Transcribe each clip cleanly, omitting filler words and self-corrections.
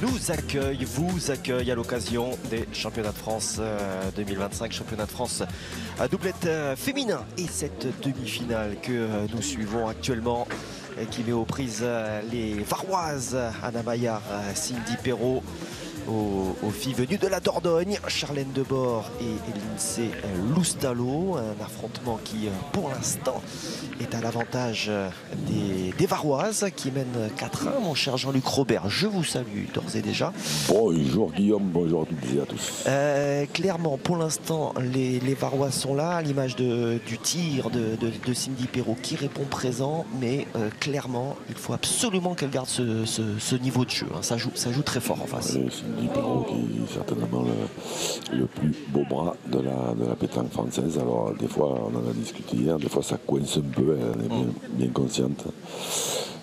nous accueille, vous accueille à l'occasion des championnats de France 2025, championnat de France à doublette féminin. Et cette demi-finale que nous suivons actuellement, qui met aux prises les Varoises, Anna Maillard, Cindy Perrault, aux filles venues de la Dordogne, Charlène Debord et Lindsay Loustalo. Un affrontement qui, pour l'instant, est à l'avantage des Varoises qui mènent 4-1. Mon cher Jean-Luc Robert, je vous salue d'ores et déjà. Bonjour Guillaume, bonjour à toutes et à tous. Clairement, pour l'instant, les Varoises sont là, à l'image du tir de Cindy Perrault qui répond présent, mais clairement, il faut absolument qu'elle garde ce niveau de jeu. Hein. Ça joue très fort en face. Cindy Perrault qui est certainement le plus beau bras de la pétanque française. Alors des fois, on en a discuté hier, des fois ça coince un peu, elle est bien consciente,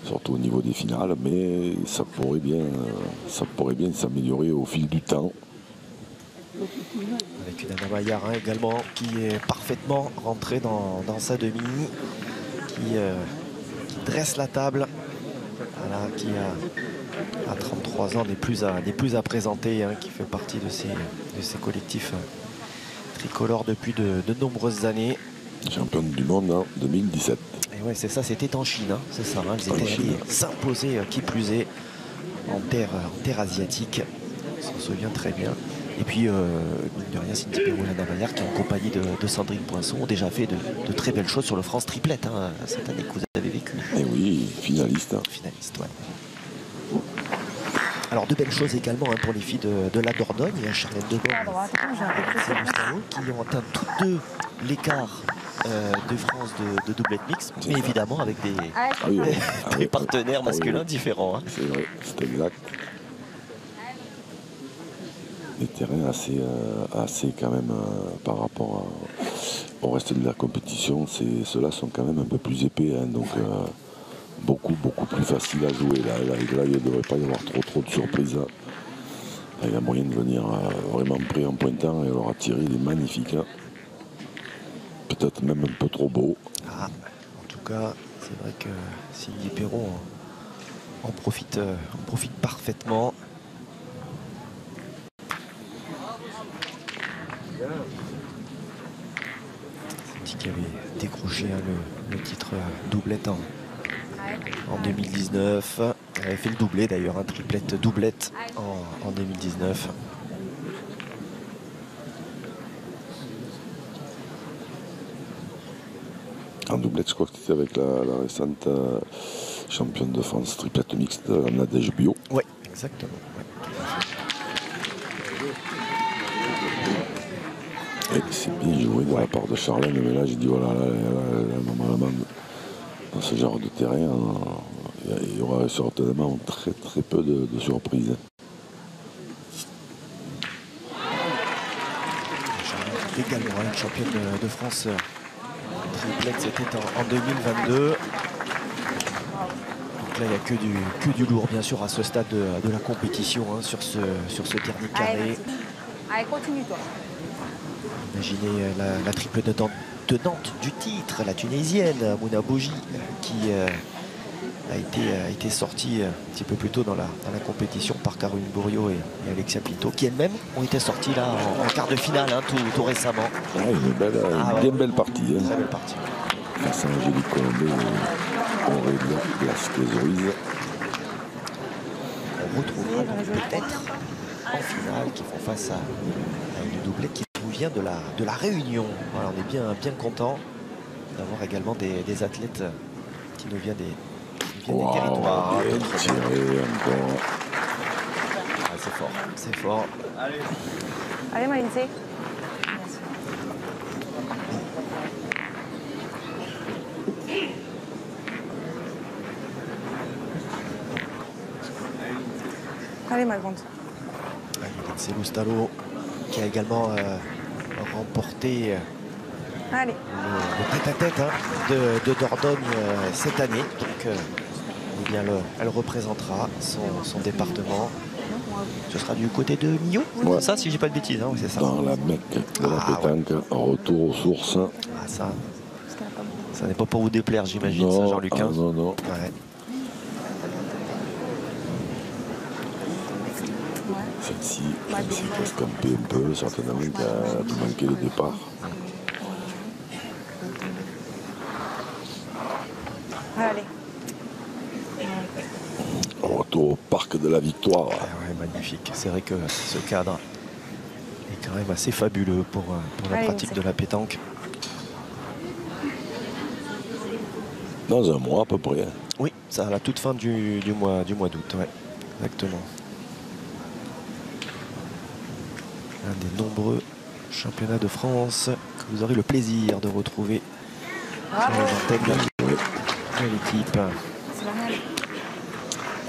surtout au niveau des finales, mais ça pourrait bien s'améliorer au fil du temps. Avec une Anna Maillard également qui est parfaitement rentrée dans sa demi, qui dresse la table, voilà, qui à 33 ans n'est plus à présenter, hein, qui fait partie de ces collectifs tricolores depuis de nombreuses années. Championne du monde en 2017. Et ouais, c'est ça, c'était en Chine, hein, c'est ça, hein, elles étaient allées s'imposer, qui plus est, en terre asiatique, on s'en souvient très bien. Et puis, mine de rien, Cindy Perrault et Anna Maillard, qui en compagnie de Sandrine Poinçon, ont déjà fait de très belles choses sur le France Triplette, hein, cette année que vous avez vécu. Et oui, finaliste. Finaliste, ouais. Alors de belles choses également, hein, pour les filles de la Dordogne, Charlène Debord qui ont atteint toutes deux l'écart de France de doublette mixte, mais évidemment avec des partenaires masculins différents. Hein. C'est vrai, c'est exact. Des terrains assez quand même par rapport au reste de la compétition, ceux-là sont quand même un peu plus épais, hein, donc beaucoup plus facile à jouer. Là, il ne devrait pas y avoir trop de surprises. Là, il y a moyen de venir vraiment prêt en pointant, et alors tirer des magnifiques. Hein. Peut-être même un peu trop beau. Ah, en tout cas, c'est vrai que Cindy Perrault en profite parfaitement. Cindy qui avait décroché, hein, le titre doublette en 2019. Elle avait fait le doublé d'ailleurs, un triplette doublette en 2019. En doublette, je crois que c'était avec la récente championne de France triplette mixte, Nadège Bio. Oui, exactement. Ouais. Et c'est bien joué de la part de Charlène, mais là j'ai dit voilà, normalement dans ce genre de terrain, il y aura certainement très peu de surprises. Charlène également, une championne de France triplette, c'était en 2022. Donc là, il n'y a que du lourd, bien sûr, à ce stade de la compétition, hein, sur ce dernier carré. Allez, continue toi. Imaginez la triple de Nantes du titre, la Tunisienne, Mouna Bougie, qui a été sortie un petit peu plus tôt dans la compétition par Caroline Bourriot et Alexia Pinto, qui elles-mêmes ont été sorties là en quart de finale, hein, tout récemment. Ouais, une belle partie. Hein. Très belle partie. Face à Angélique Colombet et Aurélia Blasquez-Ruiz. On retrouvera peut-être en finale qui font face à une doublette qui nous vient de la Réunion. Voilà, on est bien content d'avoir également des athlètes qui nous viennent des territoires. Bien tiré encore. Ah, c'est fort. Allez, ma Lindsay. Allez, ma grande. C'est Loustalo qui a également remporté le tête-à-tête, hein, de Dordogne cette année. Donc eh bien, elle représentera son département. Ce sera du côté de Millau, ouais. C'est ça, si j'ai pas de bêtises, hein, c'est ça. Dans la Mecque de la pétanque, ouais. En retour aux sources. Ah, ça n'est pas pour vous déplaire, j'imagine, ça, Jean-Luc. Non. Ouais. Celle-ci, c'est escampé un peu, certainement qui a manqué le départ. Allez. Retour au parc de la Victoire. Ah ouais, magnifique. C'est vrai que ce cadre est quand même assez fabuleux pour la Allez, pratique de la pétanque. Dans un mois à peu près. Oui, ça à la toute fin du mois d'août, ouais, exactement. Un des nombreux championnats de France que vous aurez le plaisir de retrouver sur les antennes de l'équipe.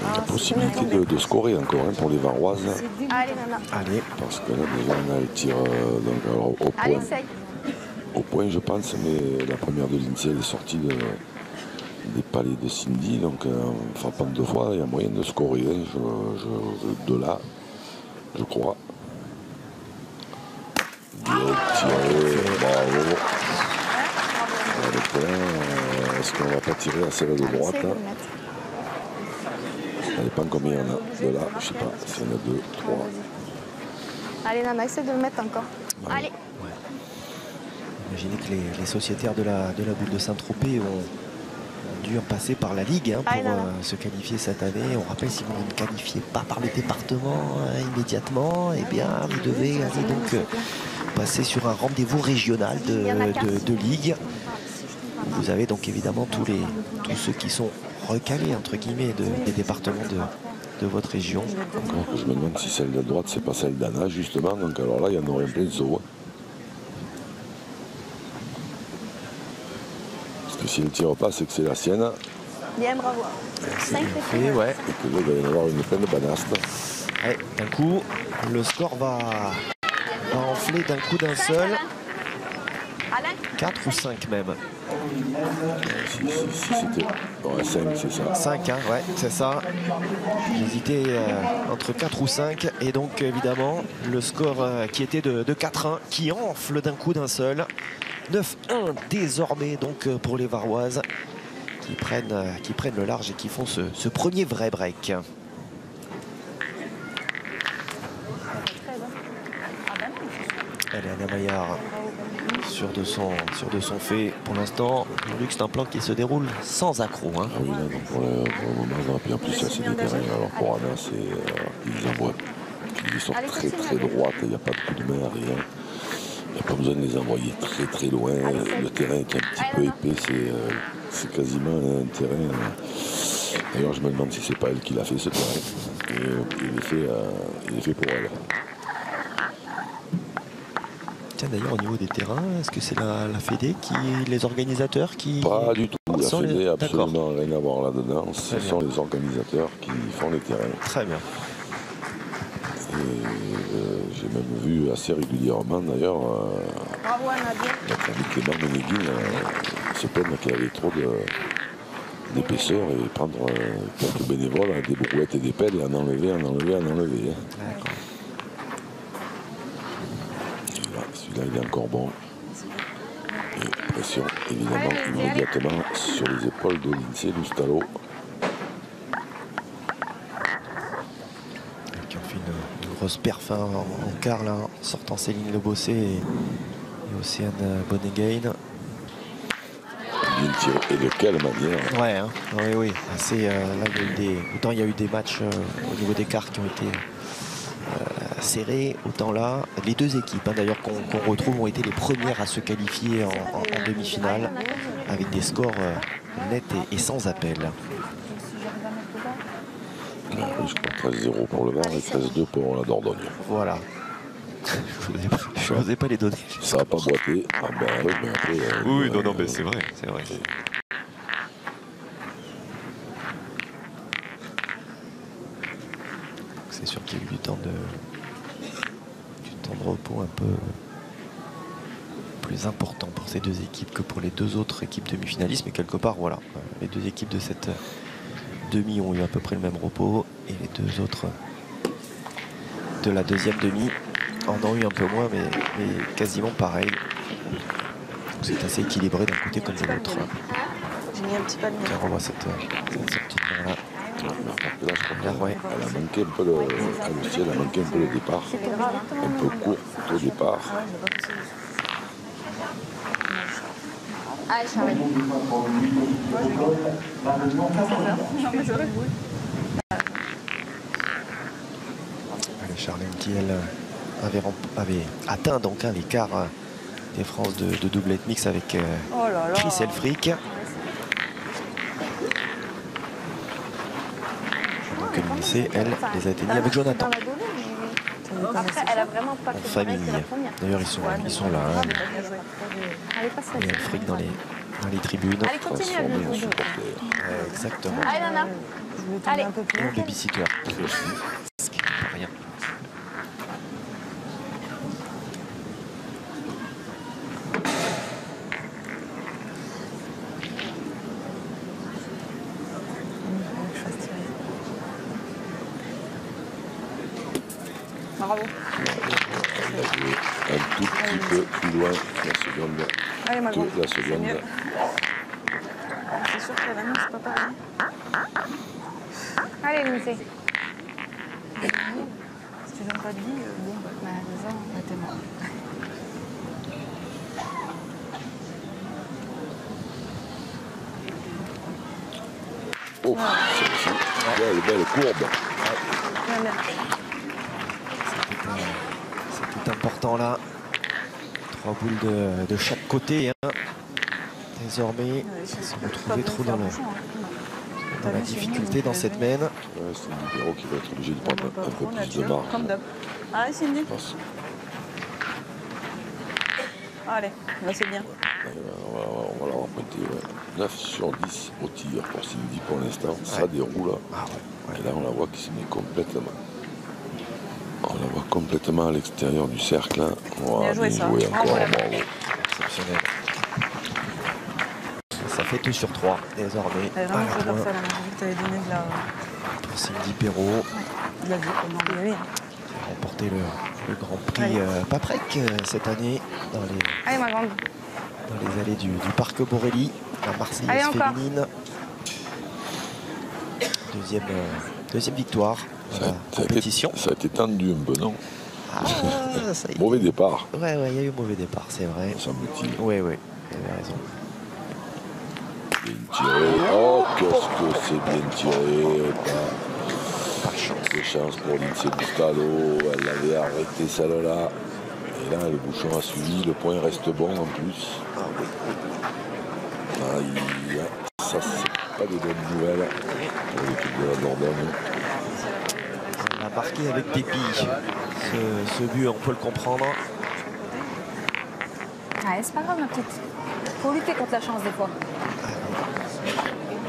Il y a la possibilité de scorer encore pour les Varoises. Allez, Nana. Allez, Parce que là déjà on a le tir donc, alors, au point. Allez, sec. Au point je pense, mais la première de l'INSEE elle est sortie des palais de Cindy, donc en frappant 2 fois, il y a moyen de scorer. De là, je crois. Bien tiré, bravo. Le point, est-ce qu'on va pas tirer assez de droite Essaye de hein? le mettre. Ça dépend combien il y en a. De là, je sais pas, s'il y en a 2, 3. Allez, Nana, essaie de le mettre encore. Ouais. Allez. imaginez que les sociétaires de la boule de Saint-Tropez ont dû passer par la Ligue pour se qualifier cette année. On rappelle, si vous ne qualifiez pas par le département immédiatement, eh bien vous devez aller donc passer sur un rendez-vous régional de Ligue. Vous avez donc évidemment tous ceux qui sont recalés entre guillemets des départements de votre région. Encore que je me demande si celle de droite c'est pas celle d'Anna justement, donc alors là il y en aurait plein de sauts. Parce que si elle ne tire pas, c'est que c'est la sienne. Bien, bravo. C'est bien fait, ouais. Et que là il va y en avoir une pleine de banastes. Ouais, d'un coup, le score va enfler d'un coup d'un seul. 4 ou 5 même. Si c'était... Ouais, 5 c'est ça. 5, hein, ouais, c'est ça. J'hésitais entre 4 ou 5. Et donc, évidemment, le score qui était de 4-1, qui enfle d'un coup d'un seul. 9-1 désormais, donc, pour les Varoises, qui prennent le large et qui font ce premier vrai break. Allez, Anna Maillard sûr de son fait. Pour l'instant, Luc, c'est un plan qui se déroule sans accroc. Hein. Ah oui, là, donc pour le moment, puis en plus, ça c'est des terrains. Alors pour Anna, ils envoient. Ils sont très très droites, il n'y a pas de coup de main, rien. Il n'y a pas besoin de les envoyer très très loin. Le terrain est un petit peu épais, c'est quasiment un terrain. D'ailleurs, je me demande si c'est pas elle qui l'a fait ce terrain. Et il est fait pour elle. D'ailleurs, au niveau des terrains, est-ce que c'est la Fédé les organisateurs qui... Pas du tout, la Fédé n'a absolument rien à voir là-dedans. Ce sont les organisateurs qui font les terrains. Très bien. Et j'ai même vu assez régulièrement d'ailleurs notre ami Clément Ménéguine se plaindre qu'il y avait trop d'épaisseur et prendre quelques bénévoles avec des brouettes et des pelles et en enlever. D'accord. Celui-là, il est encore bon. Et pression, évidemment, immédiatement sur les épaules de l'INSEE Loustalo. Qui ont fait une grosse perf en quart, là, en sortant Céline Lebossé et Océane Bonnegain. Bien tiré. Et de quelle manière? Ouais, hein. Oui. Là, autant il y a eu des matchs au niveau des quarts qui ont été... serré, autant là, les deux équipes d'ailleurs qu'on retrouve ont été les premières à se qualifier en demi-finale avec des scores nets et sans appel. Je crois 13-0 pour le Var et 13-2 pour la Dordogne. Voilà. Je n'osais pas les donner. Ça n'a pas boité. Ah ben oui, mais après... oui, non, mais c'est vrai. C'est sûr qu'il y a eu du temps de repos un peu plus important pour ces deux équipes que pour les deux autres équipes demi-finalistes, mais quelque part voilà, les deux équipes de cette demi ont eu à peu près le même repos et les deux autres de la deuxième demi en ont eu un peu moins, mais quasiment pareil. C'est assez équilibré d'un côté comme de l'autre. J'ai mis un petit peu de On revoit cette sortie de main là. Là, je crois qu'elle ouais. elle a manqué un peu le ciel, elle a manqué un peu le départ. Un peu court au départ. Allez, Charlie. Allez, Charlène qui, elle, avait atteint donc l'écart des France de doublette mix avec Chris Elfrick. Donc Lindsay, elle, les a atteignés avec Jonathan. Après, elle a vraiment pas En fait famille. pareil que la première. D'ailleurs, ils sont là. Hein. Allez, passe Et Elfrick dans les tribunes. Allez, continue à Transformé en jouer. supporter. Exactement. Allez, Nana. Allez. Et en babysitter. Ce qui n'est pas rien. Bravo. Elle a joué un tout petit peu plus loin la seconde Allez, ma grande. que la C'est seconde. mieux. C'est sûr que la main, c'est pas pareil. Allez, Lindsay. Si tu donnes pas de vie, bon, bah, déjà, t'es mort. Oh, celle-ci. Belle courbe. C'est tout important là. 3 boules de chaque côté. Hein. Désormais, ils se retrouver trop dans la difficulté dans cette mène. Ouais, c'est un libéro qui va être obligé de prendre un peu plus de marge. Comme d'hab. Allez, Cindy. Parce- Allez, là, c'est bien. On va l'avoir pointé 9 sur 10 au tir pour Cindy pour l'instant. Ça déroule. Ah ouais. Et là, on la voit qui se met complètement. On la voit complètement à l'extérieur du cercle. Hein. On va Bien joué, ça. jouer encore. Bravo. Bravo. Exceptionnel. Ça fait 2 sur 3 désormais. Elle est à vraiment la jouée comme pointe ça, la main. J'ai vu que t'avais donné de la... pour Cindy Perrault. De la vie. On en peut y aller. Qui a remporté le Grand Prix Paprec cette année dans Allez, ma grande. les allées du Parc Borelli, la Allez, Marseillaise encore. féminine. Deuxième victoire de la compétition. Ça a été tendu un peu, non? Ah, ça y est. Mauvais départ, Ouais, il y a eu un mauvais départ, c'est vrai. me semble-t-il. Oui, vous avez raison. Bien tiré. Oh, qu'est-ce que c'est bien tiré. Pas de chance. De chance pour Lindsay Bustalo. Elle avait arrêté celle-là. Et là, le bouchon a suivi. Le point reste bon en plus. Ah oui. Aïe, ça, c'est pas de bonnes nouvelles pour l'équipe de la Dordogne. On a marqué avec dépit. Ce but, on peut le comprendre. Ouais, c'est pas grave, ma petite. Faut lutter contre la chance des fois.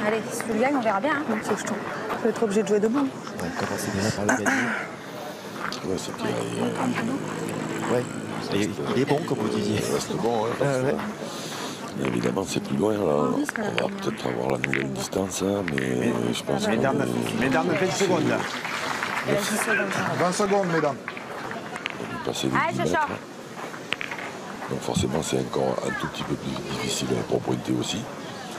Allez, si tu le gagnes, on verra bien. Hein. C'est que je peux être obligé de jouer debout. On va commencer déjà par le gagner. Ouais, c'est qu'il Ouais, il est bon, comme vous disiez. reste bon. Hein, Ouais. Mais évidemment, c'est plus loin. Là. On va peut-être avoir la nouvelle distance, hein, mais je pense Mesdames, 20 secondes là. 20 secondes, mesdames. qu'on va passer les Allez, 10 Chacha. mètres. Donc forcément, c'est encore un tout petit peu plus difficile pour pointer aussi.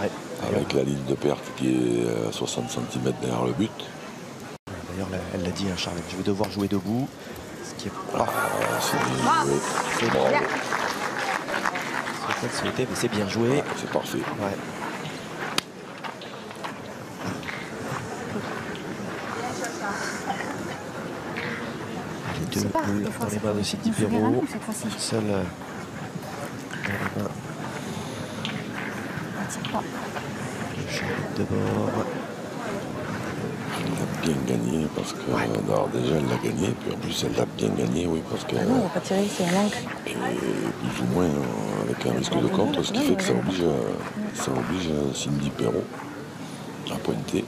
Ouais. Avec la ligne de perte qui est à 60 cm derrière le but. D'ailleurs, elle l'a dit, hein, Charlotte, je vais devoir jouer debout. Ce qui est pas C'est bien joué. c'est Bravo. ce qu'elle souhaitait, mais c'est bien joué. Ouais, c'est parfait. Ouais. Les deux pas, boules des fois, dans les ça mains peut de Cindy nous souvenir à Perrault. nous, cette fois-ci. Une seule dans les mains Tire pas. de Charlotte de bord. Elle a bien gagné parce que alors déjà elle l'a gagné, puis en plus elle l'a bien gagné, oui, parce qu'elle Non, on va pas tirer, c'est un manque. est plus ou moins avec un risque de contre, ce qui fait que ça oblige Cindy Perrault à pointer.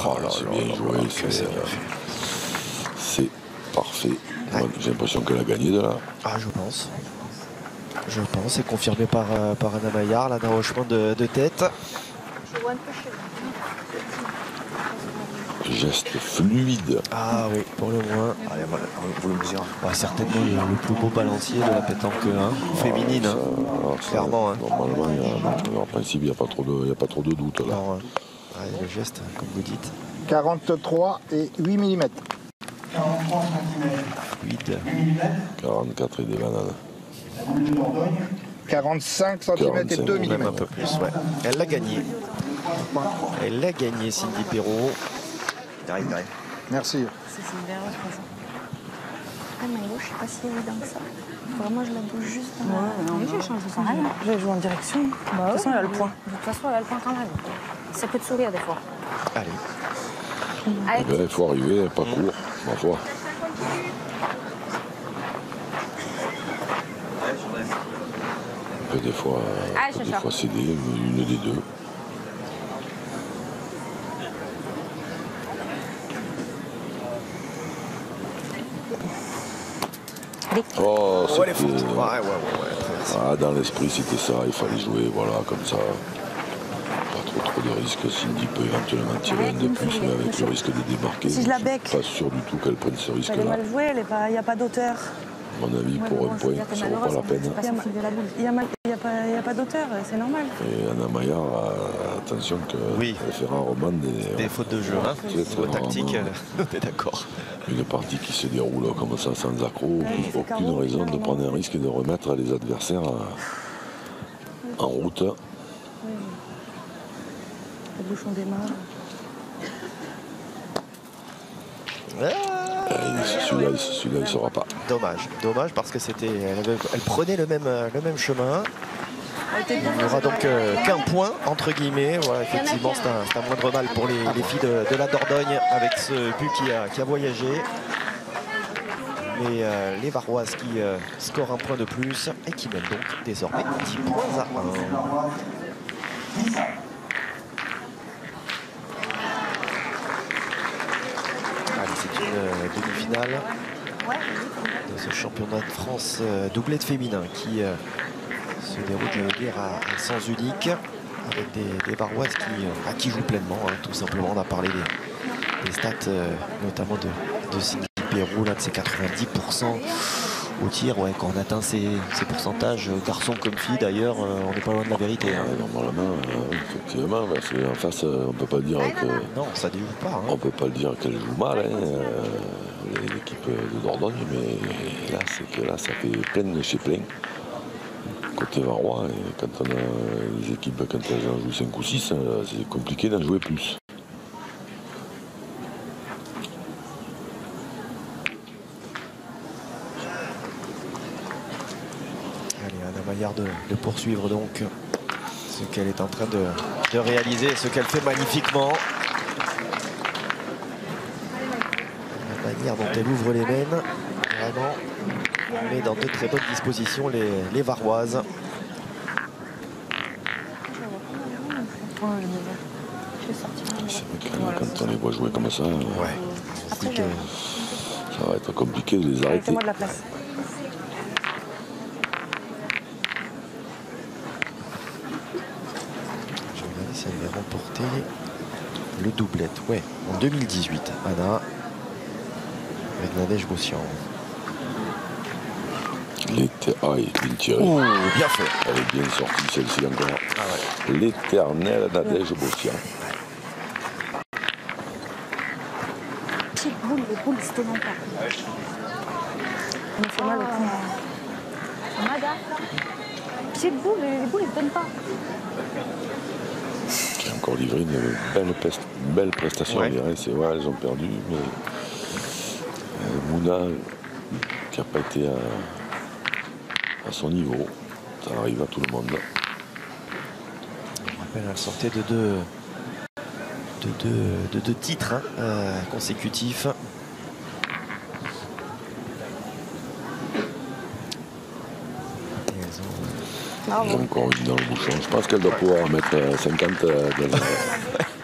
Oh là, c'est bien joué, c'est parfait. Ouais. J'ai l'impression qu'elle a gagné de là. Ah, je pense. Je pense, c'est confirmé par Anna Maillard, là, d'un hochement de tête. Je vois un peu chez Geste fluide. Ah oui, pour le moins. Allez, voilà, vous le mesurez. Ouais, certainement le plus beau balancier de la pétanque féminine. Ça, Hein. ça, Clairement. Hein. Normalement, en principe, il n'y a pas trop de doute là. Non, hein. Ouais, le geste, comme vous dites, 43 et 8 mm. 8. 44 et des bananes. 45 cm et 2 Même un mm. peu plus, ouais. Elle l'a gagné. Elle l'a gagné, Cindy Perrault. Merci. C'est une belle chose. Ah, ma gauche, c'est pas si évident que ça. Vraiment, je la bouge juste dans la... Oui, j'ai changé ça. Rien. Je vais jouer en direction. De toute façon, elle a le point. De toute façon, elle a le point quand même. Ça peut te sourire des fois. Allez. Allez, Eh ben, il faut arriver, pas court, ma foi. On peut des fois céder, une des deux. Oh, Ouais, les c'était... fautes. Ouais. Ah, dans l'esprit, c'était ça. Il fallait jouer, voilà, comme ça. Pas trop de risques. Cindy peut éventuellement tirer un de plus, mais avec le risque de démarquer. Si je la suis bec. pas sûr du tout qu'elle prenne ce Elle est risque-là. mal jouée, il n'y a pas d'auteur. À mon avis, pour un point, ça ne vaut pas la peine. c'est pas son fil de la boule. Il n'y a pas d'auteur, c'est normal. Et Anna Maillard, attention qu'elle fait rarement Des fautes de jeu, hein. très, très Niveau tactique, rarement. t'es d'accord. Une partie qui se déroule comme ça sans accroc, aucune raison de prendre un risque et de remettre les adversaires en route. Le bouchon démarre. Celui-là, il ne sera pas. Dommage parce que elle prenait le même chemin. Il n'y aura donc qu'un point entre guillemets. Voilà, effectivement, c'est un moindre mal pour les filles de la Dordogne avec ce but qui a voyagé. Mais les Varoises qui scorent un point de plus et qui mènent donc désormais 10 points à 1. Allez, c'est une demi-finale de ce championnat de France doublette féminin qui se déroule, je veux dire, à sens unique avec des Varoises qui jouent pleinement, hein, tout simplement. On a parlé des stats notamment de Cindy Perrault, là, de ses 90% au tir. Ouais, quand on atteint ces pourcentages, garçons comme filles d'ailleurs, on n'est pas loin de la vérité. Hein. Normalement, effectivement, parce qu'en face, on peut pas dire que... Non, ça ne joue pas. Hein. On peut pas le dire qu'elle joue mal, hein, l'équipe de Dordogne, mais là, c'est que là, ça fait plein de chez plein. Côté Varois, et quand on a les équipes, quand elles en jouent 5 ou 6, c'est compliqué d'en jouer plus. Allez, Anna Maillard de poursuivre donc ce qu'elle est en train de réaliser, ce qu'elle fait magnifiquement. La manière dont elle ouvre les veines, vraiment, met dans de très bonnes dispositions les Varoises. C'est vrai que quand on les voit jouer comme ça, C'est que ça va être compliqué de les arrêter. Laissez-moi de la place. je vais regarder si elle avait remporté le doublette. Ouais, en 2018, Anna, avec Nadège Bossian. Ah, il est bien tiré. Oh, bien fait. Elle est bien sortie, celle-ci encore. Ah ouais. L'éternel Nadège Bossian. Petite boule, les boules, c'était non pas. On me fait mal au point. Mada. Petite boule, les boules, ils ne donnent pas. Qui a encore livré une belle prestation, Ouais. on dirait. C'est vrai, elles ont perdu, mais Mouna, qui n'a pas été à son niveau, ça arrive à tout le monde. Je rappelle, elle sortait de deux titres hein, consécutifs. Et elles ont, Il y a encore une dans le bouchon. Je pense qu'elle doit pouvoir en mettre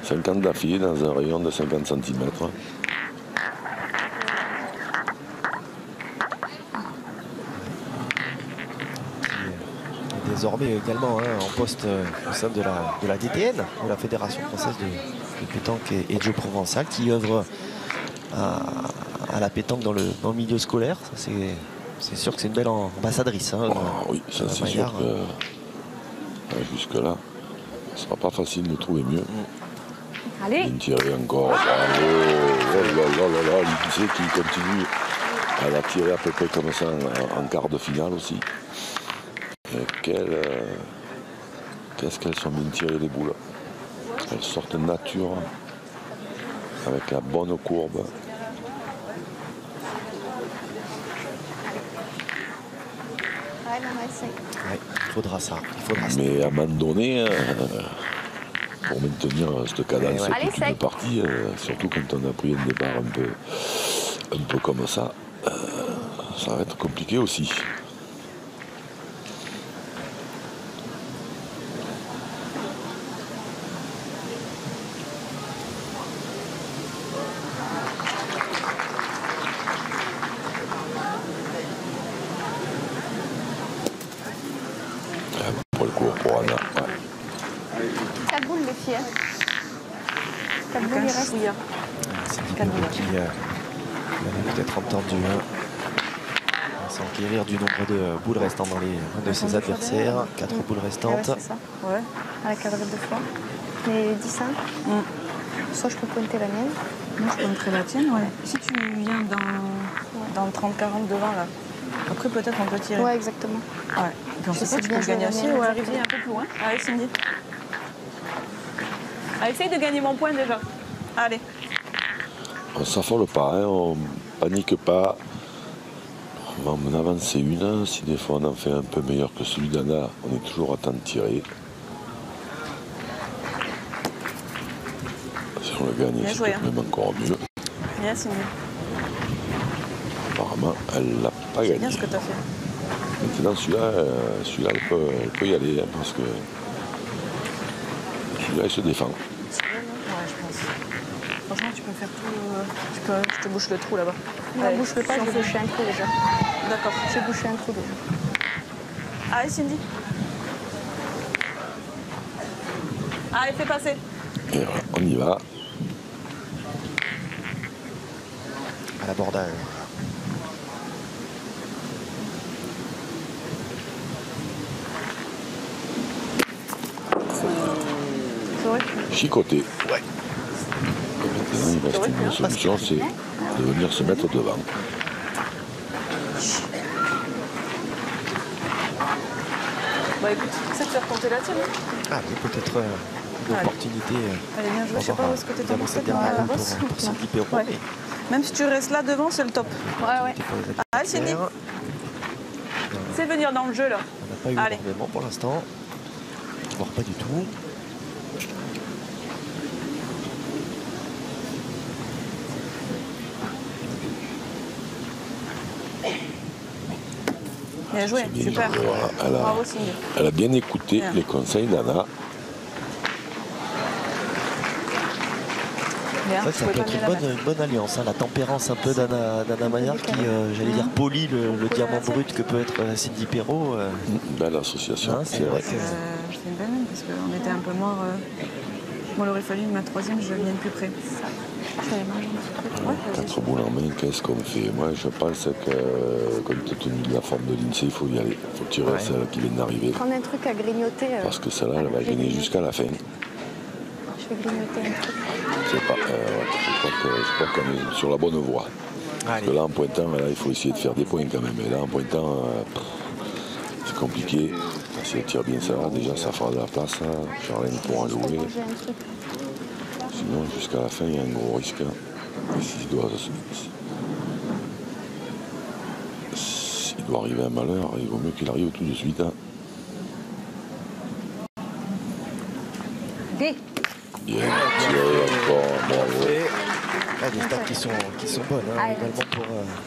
50 d'affilée dans un rayon de 50 cm. désormais également en poste au sein de la DTN, de la Fédération française de pétanque et de jeux provençal, qui œuvre à la pétanque dans le milieu scolaire. C'est sûr que c'est une belle ambassadrice. Oui, ça c'est sûr que jusque-là, ce sera pas facile de trouver mieux. Allez. Une tirée encore. Bravo. L'Inse qui continue à la tirer à peu près comme ça en quart de finale aussi. Qu'est-ce qu'elles sont bien tirées les boules. Elles sortent nature avec la bonne courbe. Ouais, il faudra ça. Mais à un moment donné, pour maintenir cette cadence toute une partie, surtout quand on a pris un départ un peu comme ça va être compliqué aussi. Pour le cours pour Anna. Ouais. 4 boules les filles. 4 boules il reste. C'est Guillaume qui avait peut-être entendu s'enquérir du nombre de boules restantes dans les mains de ses adversaires. 4 boules restantes. Ouais, c'est ça. Ouais. À la cadrée 2 fois. Les 10 simples. Soit je peux pointer la mienne. Moi, je pointerai la tienne, ouais. Si tu viens dans le 30-40 devant, là. Après, peut-être on peut tirer. Ouais, exactement. Ouais. Et puis on sait pas, tu peux gagner aussi ou arriver un peu plus loin. Allez, Cindy. Allez, essaye de gagner mon point déjà. Allez. On s'affole pas, on panique pas. On va en avancer une. Si des fois on en fait un peu meilleur que celui d'Anna, on est toujours à temps de tirer. Si on le gagne, c'est peut-être même encore mieux. Bien, Cindy. Apparemment, elle l'a pas gagné. C'est bien ce que tu as fait. Maintenant, celui-là, elle peut y aller, parce que celui-là, il se défend. Ouais, je pense. Franchement, tu peux faire tout. Je te bouche le trou là-bas. Non, bouche-le pas, je vais boucher un trou déjà. D'accord. J'ai bouché un trou déjà. Allez, Cindy. Allez, fais passer. Et voilà, on y va. À l'abordage. Chicoté. Ouais. Et maintenant, il reste une solution, c'est de venir se mettre devant. Bah écoute, c'est de faire compter la tienne. Ah, peut-être une opportunité. Allez, bien joué. Je sais pas où est-ce que tu es tombé cette dernière boule pour Cindy Perrault. Ouais. Même si tu restes là devant, c'est le top. Ouais. Allez, Cindy. C'est venir dans le jeu là. On n'a pas eu énormément pour l'instant. Voire pas du tout. Bien joué, super. Bravo, Cindy. Elle a bien écouté les conseils d'Anna. Ça peut être une bonne alliance, la tempérance un peu d'Anna Maillard qui, j'allais dire, polie le diamant brut que peut être Cindy Perrault. Belle association. C'est vrai que c'est une belle même parce qu'on était un peu mort. Moi, il aurait fallu ma troisième, je vienne plus près. Je vais manger un petit peu. 4 boules en main, qu'est-ce qu'on fait? Moi, je pense que, compte tenu de la forme de l'Inse, il faut y aller. Il faut tirer celle qui vient d'arriver. Prendre un truc à grignoter. Parce que celle-là, elle va gagner jusqu'à la fin. Je vais grignoter un truc. Je crois qu'on est sur la bonne voie. Parce que là, en pointant, là, il faut essayer de faire des points quand même. Et là, en pointant, c'est compliqué. Si elle tire bien ça, déjà, ça fera de la place. Charlène pourra jouer. Sinon, jusqu'à la fin, il y a un gros risque. Et s'il doit arriver un malheur, il vaut mieux qu'il arrive tout de suite. Bien tiré encore, bravo. Des stats qui sont bonnes également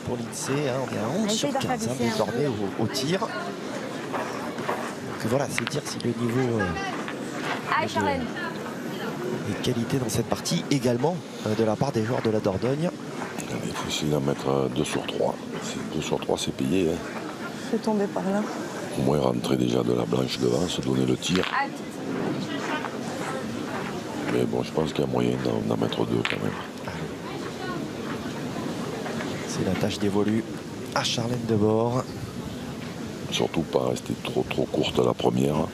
pour l'Inse. On est à 11 sur 15 désormais au tir. Donc voilà, c'est dire si le niveau de qualité dans cette partie également de la part des joueurs de la Dordogne. Il faut essayer d'en mettre 2 sur 3. 2 sur 3, c'est payé. Je suis tombé par là. au moins rentrer déjà de la blanche devant, se donner le tir. Mais bon, je pense qu'il y a moyen d'en mettre deux quand même. C'est la tâche dévolue à Charlène Debord. Surtout pas rester trop courte la première. Hop,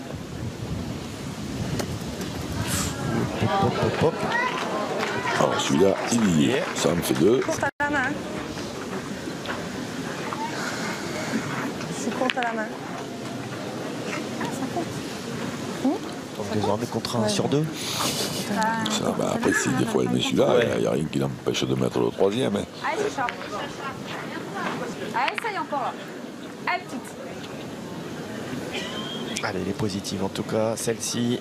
hop, hop, hop. Alors celui-là, il y est. Ça en fait deux. Courte à la main. Je suis courte à la main. Donc désormais contre 1 sur 2. Ça, bah, après, si des fois elle met celui-là, il n'y a rien qui l'empêche de mettre le troisième. Hein. Allez, c'est short. Allez, ça y est, encore là. Allez, petite. Allez, elle est positive en tout cas, celle-ci.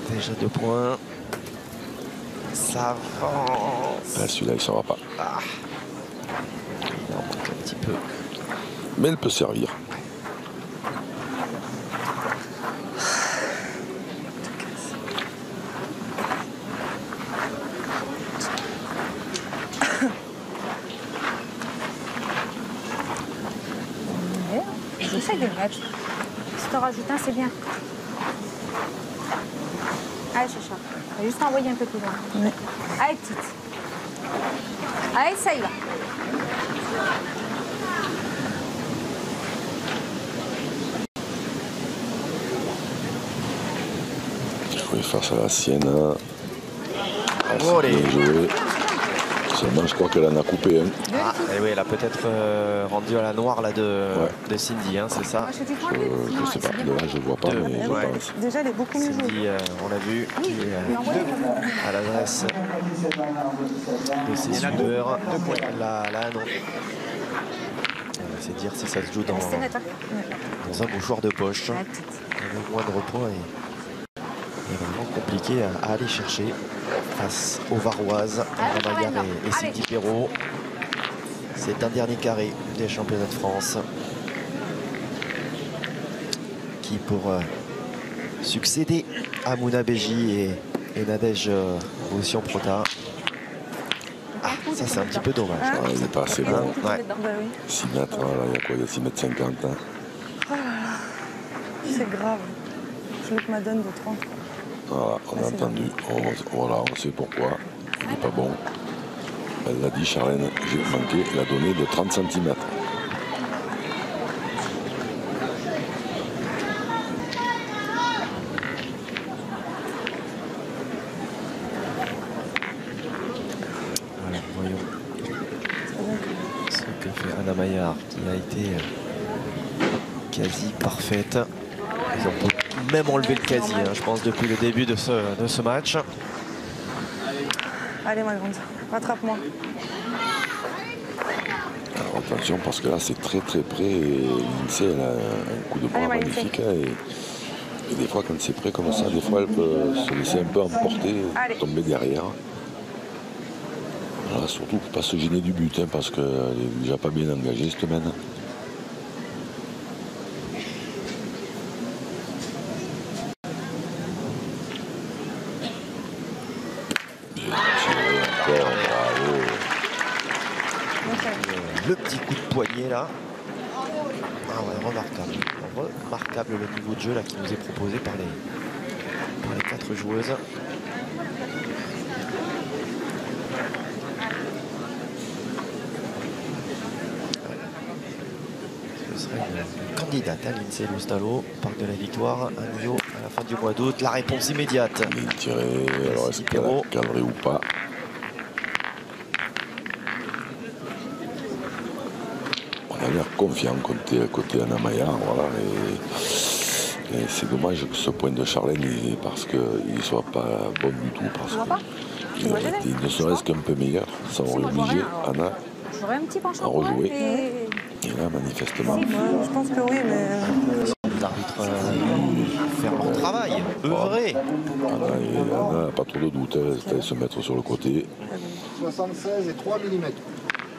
Déjà 2 points. Ça avance. Ah, celui-là, il ne s'en va pas. Ah. Il en manque un petit peu. Mais elle peut servir. J'essaie de le mettre. Si t'en rajoutes un, c'est bien. Allez, Chacha. On va juste envoyer un peu plus loin. Oui. Allez, petite. Allez, ça y va. Je vais face à la sienne. Ah, Oh, c'est bien joué. Seulement, je crois qu'elle en a coupé un. Ah, et oui, elle a peut-être rendu à la noire là, de Cindy, hein, c'est ça. Je sais pas, de là je vois pas, mais je pense. Déjà, elle est beaucoup mieux jouée. Cindy, on l'a vu, qui est à l'adresse de ses suiveurs. Là, non. C'est dire si ça se joue dans un mouchoir de poche. Le moindre point est vraiment compliqué à aller chercher face aux Varoises, Anna Maillard et Cindy Perrault. C'est un dernier carré des championnats de France qui, pour succéder à Mouna Beji et Nadège Roussian-Prota. Ah, ça c'est un petit peu dommage. Ah, il n'est pas assez bon. Ouais. 6 mètres, voilà, il y a quoi? Il y a 6 mètres 50. Hein. C'est grave. Je veux que Madone de 30. Voilà, on a entendu. Voilà, on sait pourquoi. Il n'est pas bon. Elle l'a dit, Charlène, j'ai manqué la donnée de 30 cm. Voilà, voyons ce que fait Anna Maillard, qui a été quasi parfaite. Ils ont même enlevé le quasi, hein, je pense, depuis le début de ce match. Allez, ma grande, rattrape-moi. Alors attention, parce que là, c'est très près. Et Lindsay, elle a un coup de bras magnifique. Et des fois, quand c'est près comme ça, des fois, elle peut se laisser un peu emporter, tomber derrière. Voilà, surtout pour ne pas se gêner du but, hein, parce qu'elle est déjà pas bien engagée cette semaine. Le petit coup de poignet là. Ah ouais, remarquable. Remarquable le niveau de jeu là qui nous est proposé par les 4 joueuses. Ce serait une candidate à Lindsay Lustalot, Parc de la Victoire, un Rio à la fin du mois d'août. La réponse immédiate. Il est tiré, alors est-ce qu'elle a cadré ou pas? On a l'air confiant côté Anna Maillard, voilà, et c'est dommage que ce point de Charlène, parce qu'il ne soit pas bon du tout, parce qu'il aurait été ne serait-ce qu'un peu meilleur, ça aurait obligé Anna J'aurais un petit penchant à rejouer. et... Et là, manifestement, Je pense que oui, mais... Les arbitres faire leur travail, œuvrer. Anna n'a pas trop de doute, elle se mettre sur le côté. 76 et 3 mm.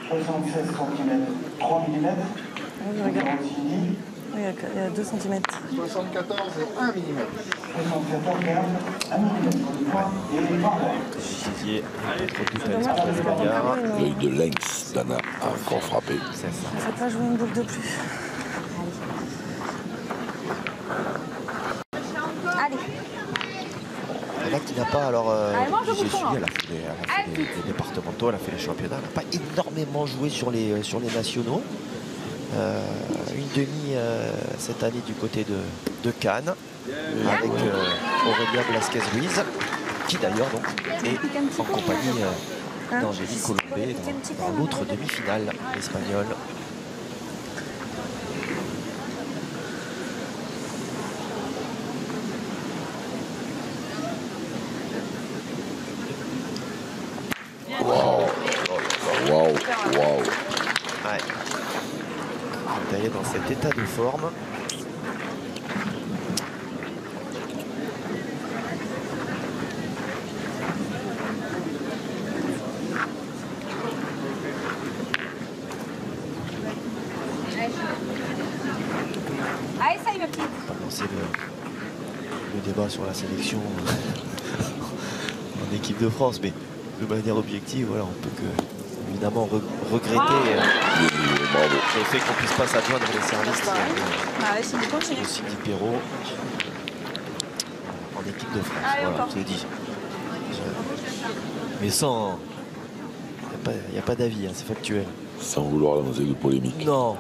76 cm, 3 mm. Oui, regarde. Oui, il y a 2 cm. 74 et 1 mm. 74 et 1 mm. Chidier, trop de Dommage, parce que ton carreau, il L'œil de lynx d'Anna a encore frappé. C'est ça. ne fait pas jouer une boule de plus. Anna qui n'a pas, alors, mange le j'ai bouchon, suivi, là. elle a fait les départementaux, elle a fait les championnats, elle n'a pas énormément joué sur les nationaux. Une demi cette année du côté de Cannes, avec Aurélia Blasquez-Ruiz, qui d'ailleurs donc est en compagnie d'Angélique Colombet dans l'autre demi-finale espagnole. Waouh. Ouais. Elle est dans cet état de forme. Allez, ça y est, ma petite. On va lancer le débat sur la sélection en équipe de France, mais de manière objective, voilà, on peut que évidemment regretter le fait qu'on puisse pas s'adjoindre les services de Cindy Perrault en équipe de France. Allez, Voilà, encore. c'est dit. Mais sans, il n'y a pas d'avis, hein, c'est factuel. Sans vouloir lancer de polémique. Non.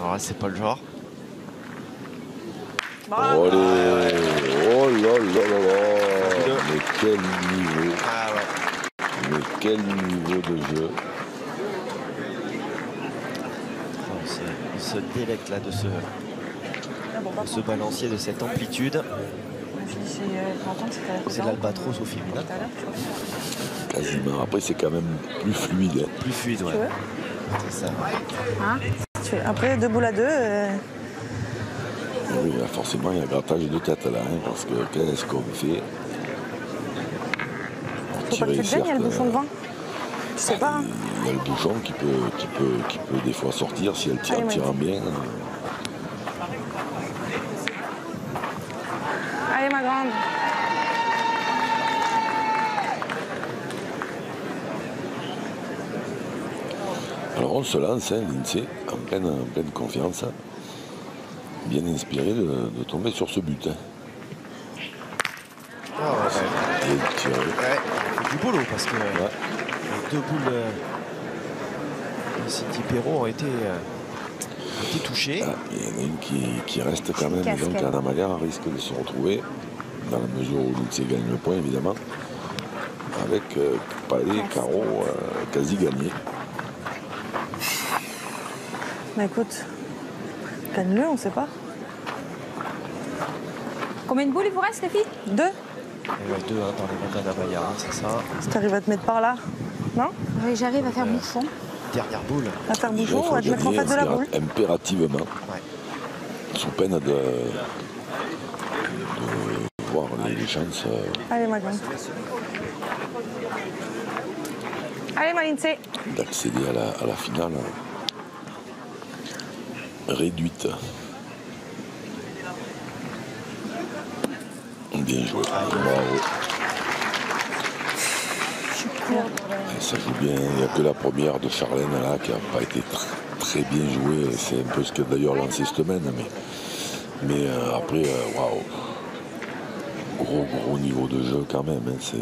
Alors là, c'est pas le genre. Allez. Oh là là. Mais quel niveau. Ah ouais. Mais quel niveau de jeu. Il se délecte là de ce balancier, de cette amplitude. C'est l'albatros au féminin. Quasiment. Après, c'est quand même plus fluide. Hein. Plus fluide, ouais. C'est ça. Après, 2 boules à 2. Oui, là, forcément, il y a un grattage de tête là. Hein, parce que qu'est-ce qu'on fait? Faut pas que tu te gênes, il y a le bouchon devant. Tu sais pas. Hein. Il y a le bouchon qui peut des fois sortir si elle tire bien. Allez, ma grande. Alors on se lance, hein, l'INSEE, en pleine confiance, bien inspiré de tomber sur ce but. Hein. Et tirer. Ouais, c'est du boulot parce que les 2 boules de Cindy Perrault ont été touchées. Il y en a une qui reste quand même, donc Anna Maillard risque de se retrouver, dans la mesure où l'INSEE gagne le point évidemment, avec palais, carreau, quasi gagné. Mais écoute, gagne-le, on sait pas. Combien de boules il vous reste, les filles? 2. Et ouais, 2 dans les mains d'Anna Maillard, hein, c'est ça. Si t'arrives à te mettre par là, non? Oui, j'arrive à faire bouchon. Dernière boule. À faire Il bouchon, faut à te mettre en gagner face de la boule. impérativement, Ouais. sous peine de voir les chances Allez, ma grande. Allez, ma Lindsay. d'accéder à la finale réduite. Bien joué. Bravo. Ça joue bien. Il n'y a que la première de Charlène là qui n'a pas été très bien jouée. C'est un peu ce qu'elle a d'ailleurs lancé cette semaine. Mais après, waouh. Gros niveau de jeu quand même. Hein. C'est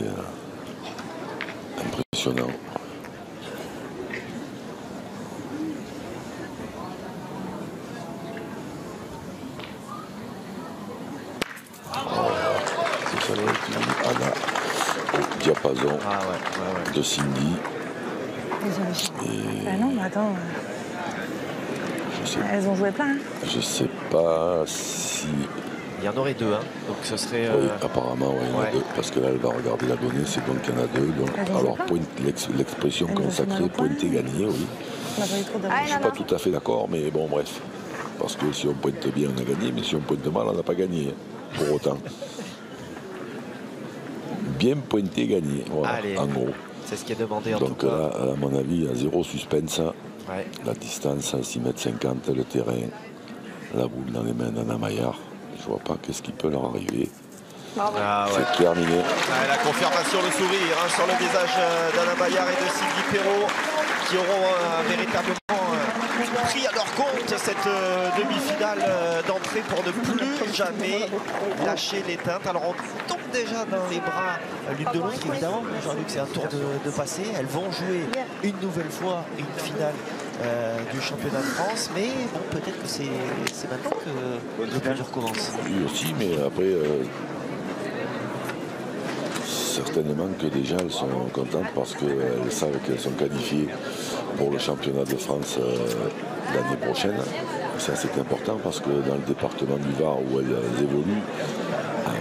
impressionnant. Anna au diapason de Cindy. Ah non, mais attends. Elles ont joué plein. Hein. Je sais pas si. Il y en aurait 2, hein. Donc ce serait. Oui, apparemment, il y en a 2. Parce que là, elle va regarder la donnée, c'est donc qu'il y en a 2. Donc, alors, l'expression consacrée, pointer gagné, oui. Je suis pas tout à fait d'accord, mais bon, bref. Parce que si on pointe bien, on a gagné, mais si on pointe mal, on n'a pas gagné. Hein, pour autant. Bien pointé, gagné. Voilà, allez, en gros. C'est ce qui est demandé en donc, tout cas. Donc là, à mon avis, il y a 0 suspense. Ouais. La distance à 6,50 m, le terrain, la boule dans les mains d'Anna Maillard. Je vois pas qu'est-ce qui peut leur arriver. Ah, ouais. C'est terminé. Ah, la confirmation, le sourire hein, sur le visage d'Anna Maillard et de Cindy Perrault qui auront véritablement pris à leur compte cette demi-finale d'entrée pour ne plus jamais lâcher l'éteinte. Alors on tombe déjà dans les bras l'une de l'autre, évidemment. Jean-Luc, c'est un tour de passé. Elles vont jouer une nouvelle fois une finale du championnat de France, mais bon, peut-être que c'est maintenant que le plus dur commence. Oui aussi, mais après certainement que déjà elles sont contentes parce qu'elles savent qu'elles sont qualifiées pour le championnat de France l'année prochaine. Ça c'est important parce que dans le département du Var où elles évoluent,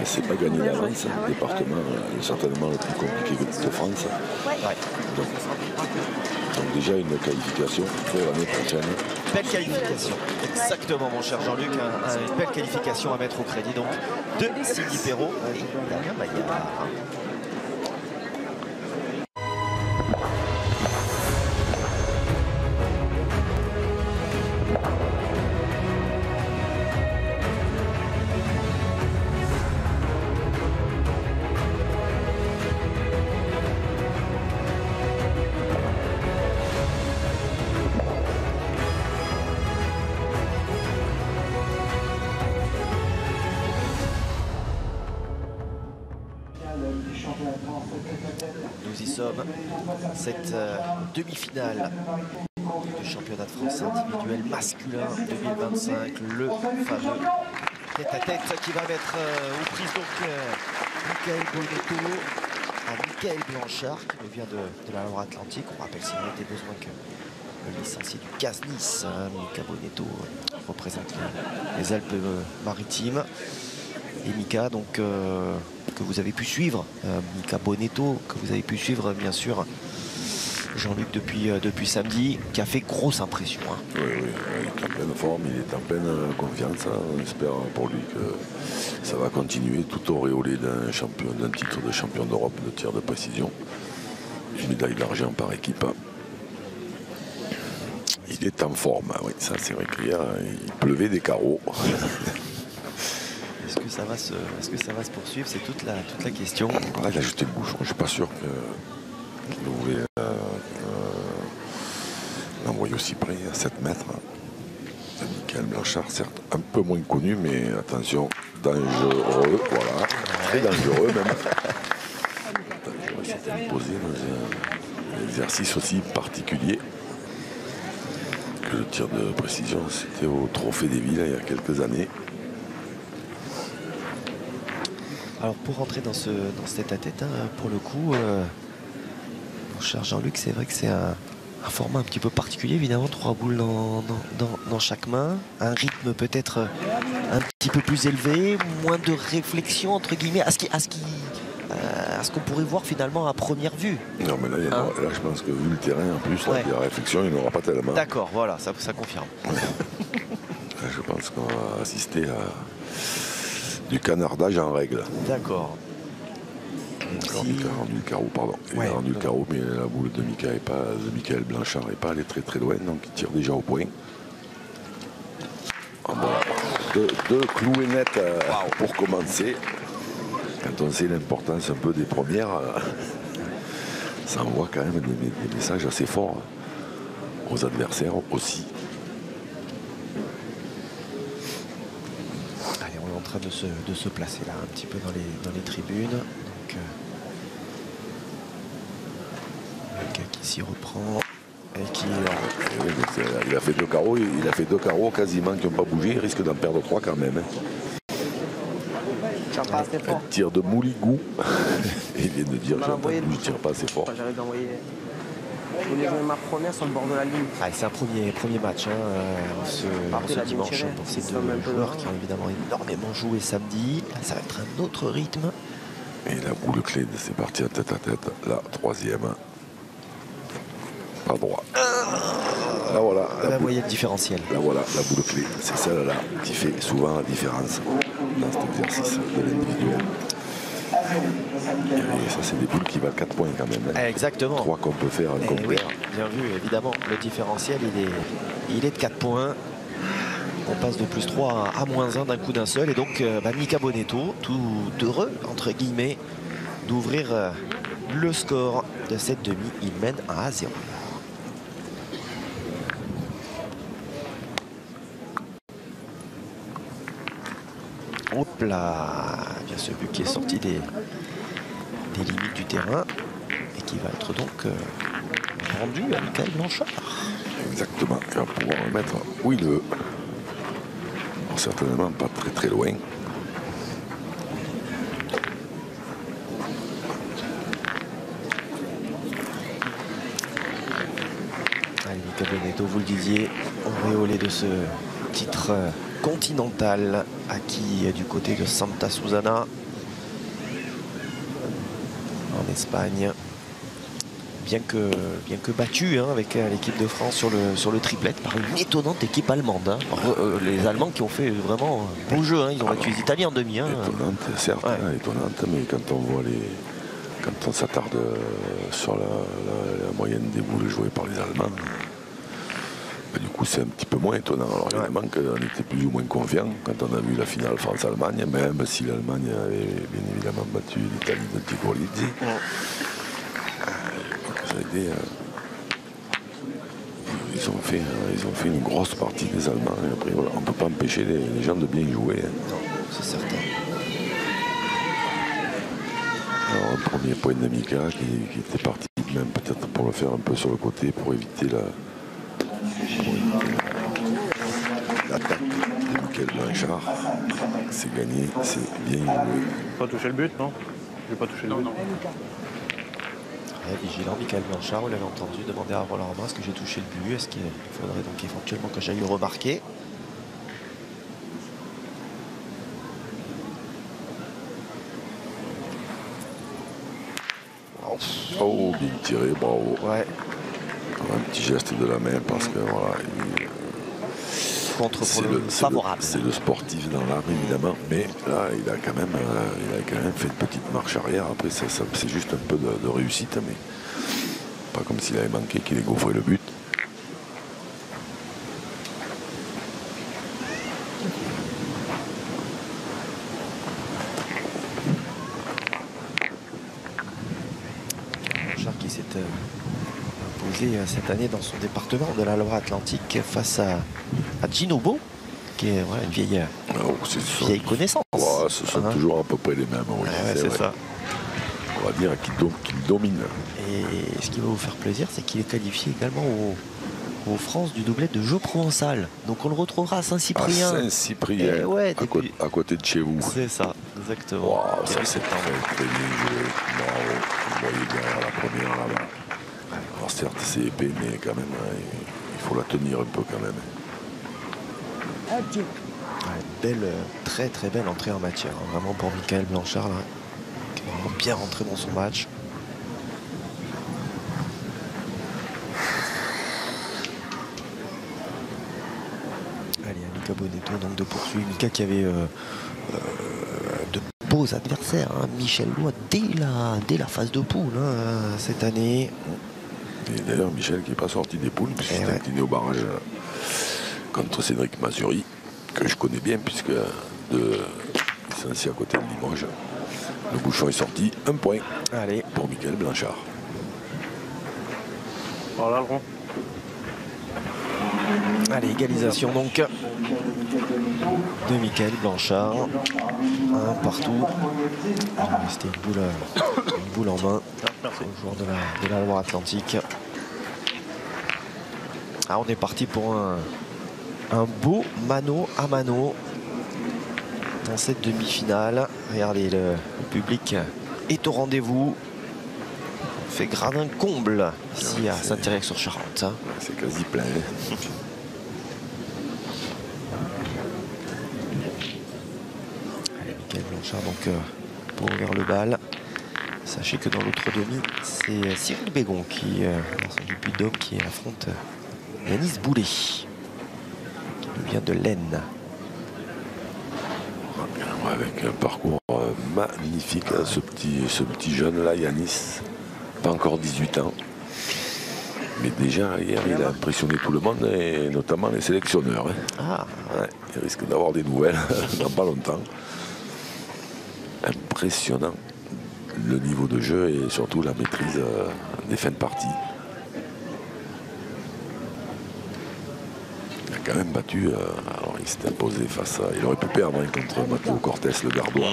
c'est pas gagné d'avance. Le département est certainement le plus compliqué de France. Donc déjà une qualification pour l'année prochaine. Belle qualification, exactement mon cher Jean-Luc, une belle qualification à mettre au crédit donc de Sylvie Perrault et Damien Maillard. Nous y sommes, cette demi-finale du championnat de France individuel masculin 2025, le fameux tête-à-tête qui va mettre aux prises donc Michael Bonetto à Michael Blanchard qui nous vient de la Loire-Atlantique. On rappelle s'il était besoin que le licencié du CAS Nice, Mika Bonetto, représente les Alpes-Maritimes. Et Mika, donc, que vous avez pu suivre, Mika Bonetto, que vous avez pu suivre, bien sûr, Jean-Luc, depuis samedi, qui a fait grosse impression. Hein. Oui, il est en pleine forme, il est en pleine confiance. On espère pour lui que ça va continuer tout auréolé d'un titre de champion d'Europe de tir de précision. Une médaille d'argent par équipe. Il est en forme, oui, ça c'est vrai qu'il pleuvait des carreaux. Est-ce que ça va se poursuivre? C'est toute la question. Là, il a jeté le bouchon. Je ne suis pas sûr qu'il voulait l'envoyer aussi près, à 7 mètres. C'est Michael Blanchard, certes un peu moins connu, mais attention, dangereux, voilà. Très dangereux même. Il s'était imposé dans un exercice aussi particulier que le tir de précision. C'était au Trophée des Villes il y a quelques années. Alors pour rentrer dans ce tête-à-tête, pour le coup, mon cher Jean-Luc, c'est vrai que c'est un format un petit peu particulier, évidemment, 3 boules dans chaque main, un rythme peut-être un petit peu plus élevé, moins de réflexion entre guillemets, à ce qu'on pourrait voir finalement à première vue. Non mais là, je pense que vu le terrain en plus, là, la réflexion, il n'y en aura pas tellement. D'accord, voilà, ça confirme. Là, je pense qu'on va assister à du canardage en règle. D'accord. Il a rendu le carreau, pardon. Il a rendu le carreau, mais la boule de Michael Blanchard n'est pas allée très très loin, donc il tire déjà au point. Deux cloués nets pour commencer. Quand on sait l'importance un peu des premières, ça envoie quand même des messages assez forts aux adversaires aussi. De se placer là un petit peu dans les tribunes. Donc, qui s'y reprend et qui il a fait 2 carreaux, il a fait 2 carreaux quasiment qui n'ont pas bougé, il risque d'en perdre 3 quand même. Un tir de Mouligou. Il vient de dire je tire pas assez fort. J'arrive d'envoyer. Je voulais jouer ma première sur le bord de la ligne. C'est un premier match ce dimanche pour ces deux joueurs qui ont évidemment énormément joué samedi. Là, ça va être un autre rythme. Et la boule clé, c'est parti en tête-à-tête. La 3e. Pas droit. Là voilà. Vous voyez le différentiel. Là voilà, la boule clé. C'est celle-là qui fait souvent la différence dans cet exercice de l'individuel. Et ça, c'est des boules qui valent 4 points quand même. Hein. Exactement. 3 qu'on peut faire en compère. Oui, bien vu, évidemment. Le différentiel, il est de 4 points. On passe de +3 à -1 d'un coup d'un seul. Et donc, Mika Bonetto, tout heureux, entre guillemets, d'ouvrir le score de cette demi. Il mène 1-0. Hop là, bien ce but qui est sorti des limites du terrain et qui va être donc rendu à Michael Blanchard. Exactement, il va pouvoir le mettre où il veut. Alors, certainement pas très très loin. Allez, Luca Bonetto, vous le disiez, auréolé de ce titre continental acquis du côté de Santa Susana en Espagne. Bien que battu hein, avec l'équipe de France sur le triplet par une étonnante équipe allemande. Hein. Les Allemands qui ont fait vraiment un beau jeu. Hein. Ils ont battu les Italiens en demi. Hein. Étonnante, certes, ouais. Hein, étonnante, mais quand on voit quand on s'attarde sur la moyenne des boules jouées par les Allemands, du coup c'est un petit peu moins étonnant. Alors évidemment qu'on était plus ou moins confiant quand on a vu la finale France-Allemagne, même si l'Allemagne avait bien évidemment battu l'Italie de Diego Lizzi. Ça a été, ils ont fait une grosse partie des Allemands. Et après, voilà, on ne peut pas empêcher les gens de bien jouer. Hein. Non, c'est certain. Alors, un premier point de Mika qui était parti même peut-être pour le faire un peu sur le côté pour éviter l'attaque de Michael Blanchard. C'est gagné, c'est bien joué. Pas touché le but, non? J'ai pas touché le but. Vigilant, Michael Blanchard, vous l'avez entendu demander à Roland Armand, est-ce que j'ai touché le but? Est-ce qu'il faudrait donc éventuellement que j'aille le remarquer? Oh, bien tiré, bravo. Ouais. Un petit geste de la main parce que voilà. Contre le favorable. C'est le sportif dans l'âme évidemment, mais là il a quand même fait une petite marche arrière. Après c'est juste un peu de réussite, mais pas comme s'il avait manqué qu'il ait gaufré le but. Blanchard qui s'est imposé cette année dans son département de la Loire-Atlantique face à Ginobo, qui est voilà, une vieille connaissance. Ouais, ce sont toujours à peu près les mêmes. Oui, c'est ça. On va dire qu'il domine. Et ce qui va vous faire plaisir, c'est qu'il est qualifié également aux France du doublet de Jeu Provençal. Donc on le retrouvera à Saint-Cyprien. À Saint-Cyprien, ouais, à côté de chez vous. C'est ça, exactement. Wow, ça c'est très bien joué. Bravo. Vous voyez derrière la première là-bas. Alors certes c'est épais, mais quand même, il faut la tenir un peu quand même. Belle, très très belle entrée en matière. Hein, vraiment pour Michael Blanchard, là, qui est vraiment bien rentré dans son match. Allez, Mika Bonetto donc de poursuivre. Mika qui avait de beaux adversaires. Hein. Michel Lois dès la phase de poule hein, cette année. Et d'ailleurs Michel qui n'est pas sorti des poules puisqu'il s'est incliné au barrage contre Cédric Mazuri, que je connais bien puisque c'est ainsi à côté de Limoges. Le bouchon est sorti, un point. Allez. Pour Michael Blanchard. Voilà le rond. Allez, égalisation donc de Michael Blanchard. Un partout. Il va rester une boule en main au joueur de la Loire-Atlantique. Ah, on est parti pour un beau mano à mano dans cette demi-finale. Regardez, le public est au rendez-vous. Fait gradin comble ici à Saint-Thérèse-sur-Charente. Hein. C'est quasi plein. Allez, Michael Blanchard donc pour ouvrir le bal. Sachez que dans l'autre demi, c'est Cyril Bégon qui, dans son du Puy-de-Dôme, qui affronte Yanis Boulet, qui nous vient de l'Aisne. Avec un parcours magnifique, hein, ce petit jeune-là, Yanis. Pas encore 18 ans. Mais déjà, hier, il a impressionné tout le monde, et notamment les sélectionneurs. Hein. Ah. Ouais, il risque d'avoir des nouvelles dans pas longtemps. Impressionnant. Le niveau de jeu et surtout la maîtrise des fins de partie. Il a quand même battu. Alors il s'est imposé face à. Il aurait pu perdre contre Matteo Cortés, le Gardois,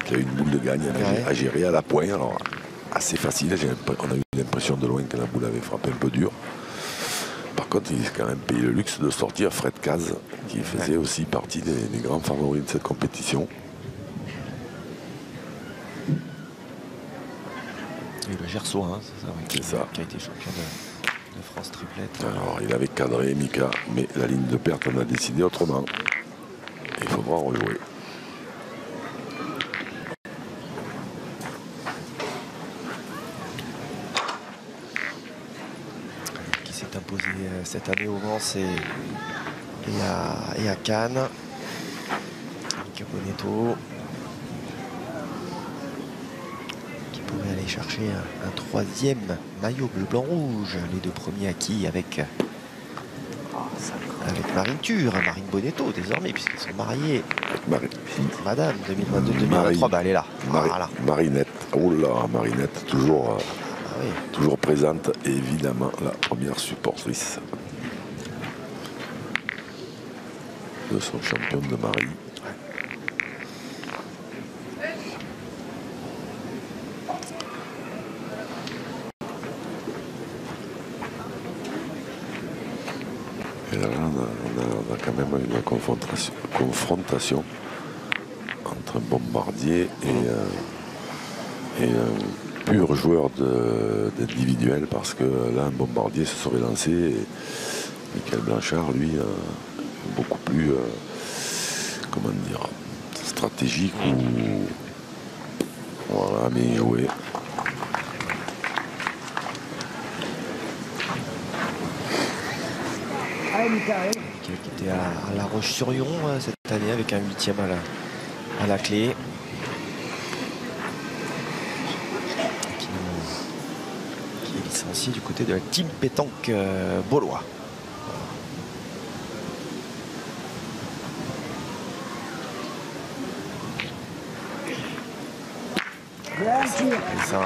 qui a eu une boule de gagne à gérer à la pointe. Alors assez facile. On a eu l'impression de loin que la boule avait frappé un peu dur. Par contre, il a quand même payé le luxe de sortir Fred Kaz, qui faisait aussi partie des grands favoris de cette compétition. Et le Gersois, hein, c'est ça, qui a été champion de France triplette. Alors, il avait cadré Mika, mais la ligne de perte, on a décidé autrement. Il faudra rejouer. Qui s'est imposé cette année au Vence et à Cannes. Mika Bonetto. Aller chercher un troisième maillot bleu-blanc-rouge. Les deux premiers acquis avec Marine Tur, Marine Bonetto désormais, puisqu'ils sont mariés. Madame 2022-2023, bah elle est là. Voilà. Marinette, oh là, Marinette, toujours, toujours présente, et évidemment la première supportrice de son champion de mari. Et là, on a quand même une confrontation entre un bombardier et un pur joueur d'individuel, parce que là, un bombardier se serait lancé et Michael Blanchard, lui, beaucoup plus, comment dire, stratégique ou voilà, mais joué. Qui était à La Roche-sur-Yon cette année avec un 8e à la clé. Qui est licencié du côté de la team pétanque Baulois. Et ça.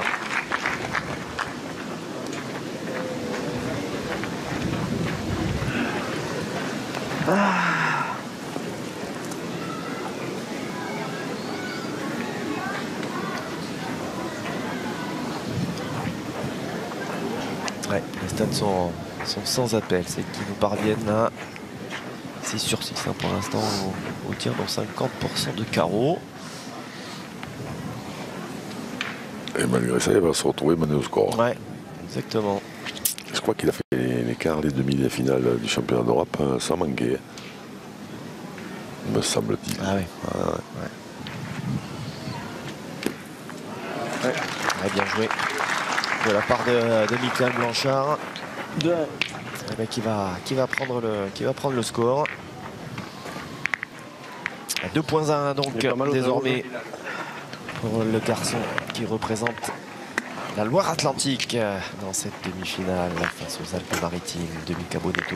Ouais, les stats sont sans appel, c'est qui nous parviennent à 6 sur 6 hein, pour l'instant au tir, dans 50% de carreaux. Et malgré ça, il va se retrouver mené au score. Ouais, exactement. Je crois qu'il a fait les quarts, les demi, les finales du championnat d'Europe sans manquer. Me semble-t-il. Ah oui. Ouais, bien joué de la part de Michael Blanchard. Qui va prendre le score. 2.1 donc désormais pour le garçon qui représente la Loire-Atlantique dans cette demi-finale face aux Alpes-Maritimes de Mika Bonetto.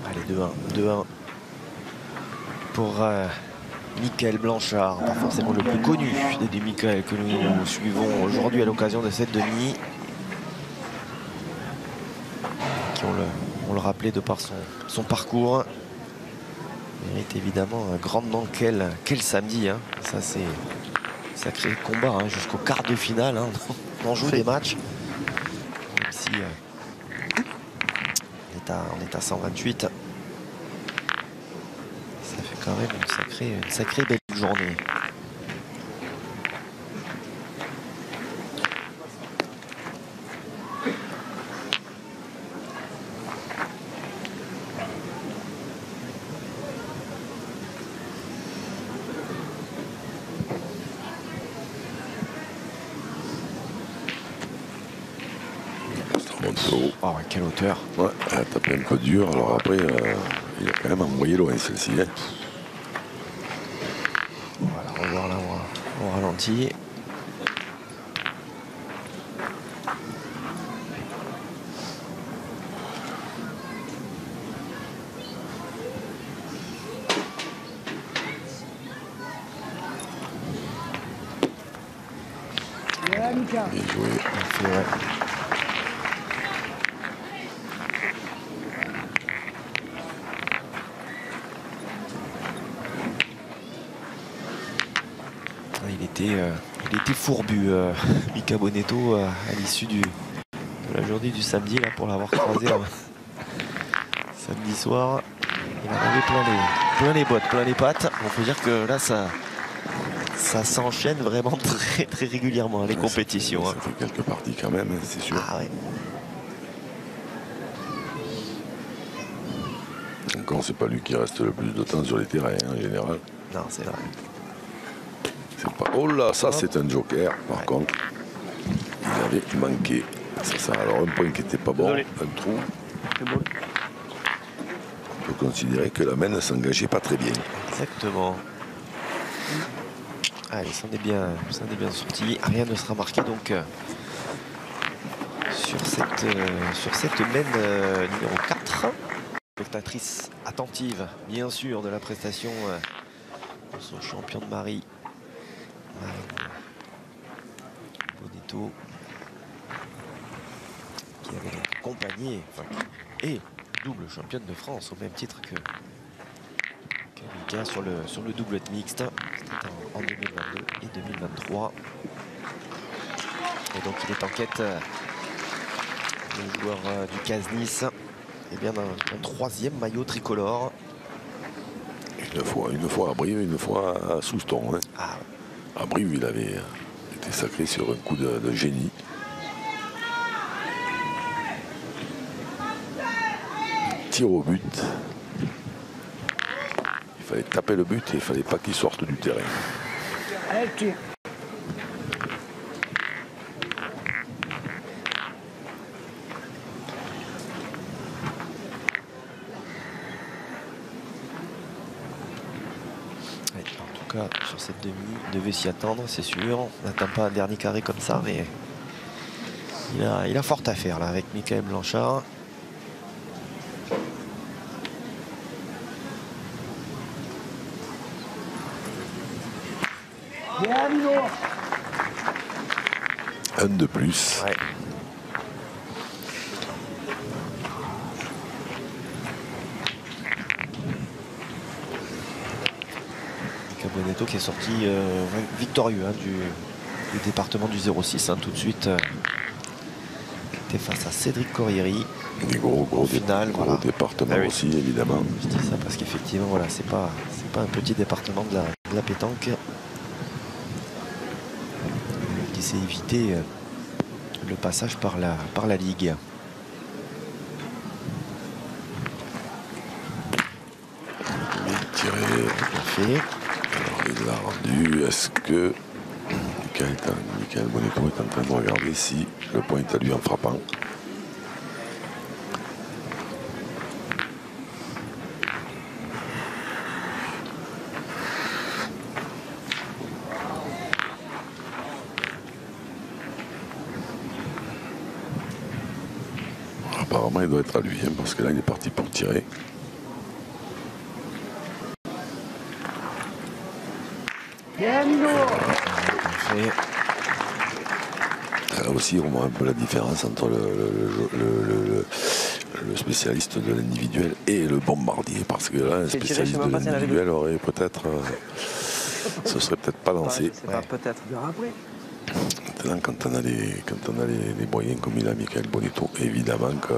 Allez, 2-1 pour Michael Blanchard, pas forcément le plus connu des Michael que nous suivons aujourd'hui à l'occasion de cette demi, qui on le rappelait de par son parcours, mérite évidemment un grandement quel samedi hein. Ça c'est sacré combat hein, jusqu'au quart de finale hein. On joue des matchs même si on est à 128. Ça fait quand même une sacrée belle journée. Oh, quelle hauteur. Ouais, elle a tapé un peu dur. Alors après, il a quand même envoyé loin celle-ci. Hein. On va la revoir là au ralenti. Bien joué. Ouais. Il était fourbu, Mika Bonetto, à l'issue de la journée du samedi, là, pour l'avoir croisé samedi soir. Il en avait plein les bottes, plein les pattes. On peut dire que là, ça s'enchaîne vraiment très très régulièrement, les compétitions. Ça fait quelques parties quand même, c'est sûr. Ah ouais. Encore, c'est pas lui qui reste le plus de temps sur les terrains, en général. Non, c'est vrai. Pas... Oh là, ça c'est un joker, par contre. Il avait manqué. Ça, alors un point qui n'était pas bon, un trou. On peut considérer que la main ne s'engageait pas très bien. Exactement. Allez, ça en est bien sorti. Rien ne sera marqué donc sur cette main numéro 4. Spectatrice attentive, bien sûr, de la prestation de son champion de Marie. Bonetto, qui avait donc accompagné, et double championne de France au même titre que Mika sur le double mixte. C'était en 2022 et 2023. Et donc il est en quête, le joueur du CAS Nice, et bien d'un troisième maillot tricolore. Une fois à Brive, une fois à Souston. Hein. Ah. À Brive, il avait été sacré sur un coup de génie. Tir au but. Il fallait taper le but et il ne fallait pas qu'il sorte du terrain. Allez, tire. Sur cette demi, il devait s'y attendre, c'est sûr. On n'attend pas un dernier carré comme ça, mais il a fort à faire là avec Michael Blanchard. Un de plus. Ouais. Bonetto qui est sorti victorieux du département du 06 tout de suite. Était face à Cédric Corrieri. Des gros final, gros département aussi, évidemment. Je dis ça parce qu'effectivement, voilà, c'est pas un petit département de la pétanque. Qui s'est évité le passage par la Ligue. Tiré. Parfait. Alors, il l'a rendu. Est-ce que Michael Bonetto est en train de regarder si le point est à lui en frappant? Apparemment, il doit être à lui, hein, parce que là, il est parti pour tirer. Là aussi, on voit un peu la différence entre le spécialiste de l'individuel et le bombardier, parce que là, un spécialiste de l'individuel aurait peut-être, ce serait peut-être pas lancé. Peut-être. Maintenant, quand on a les moyens comme il a Michael Bonetto, évidemment que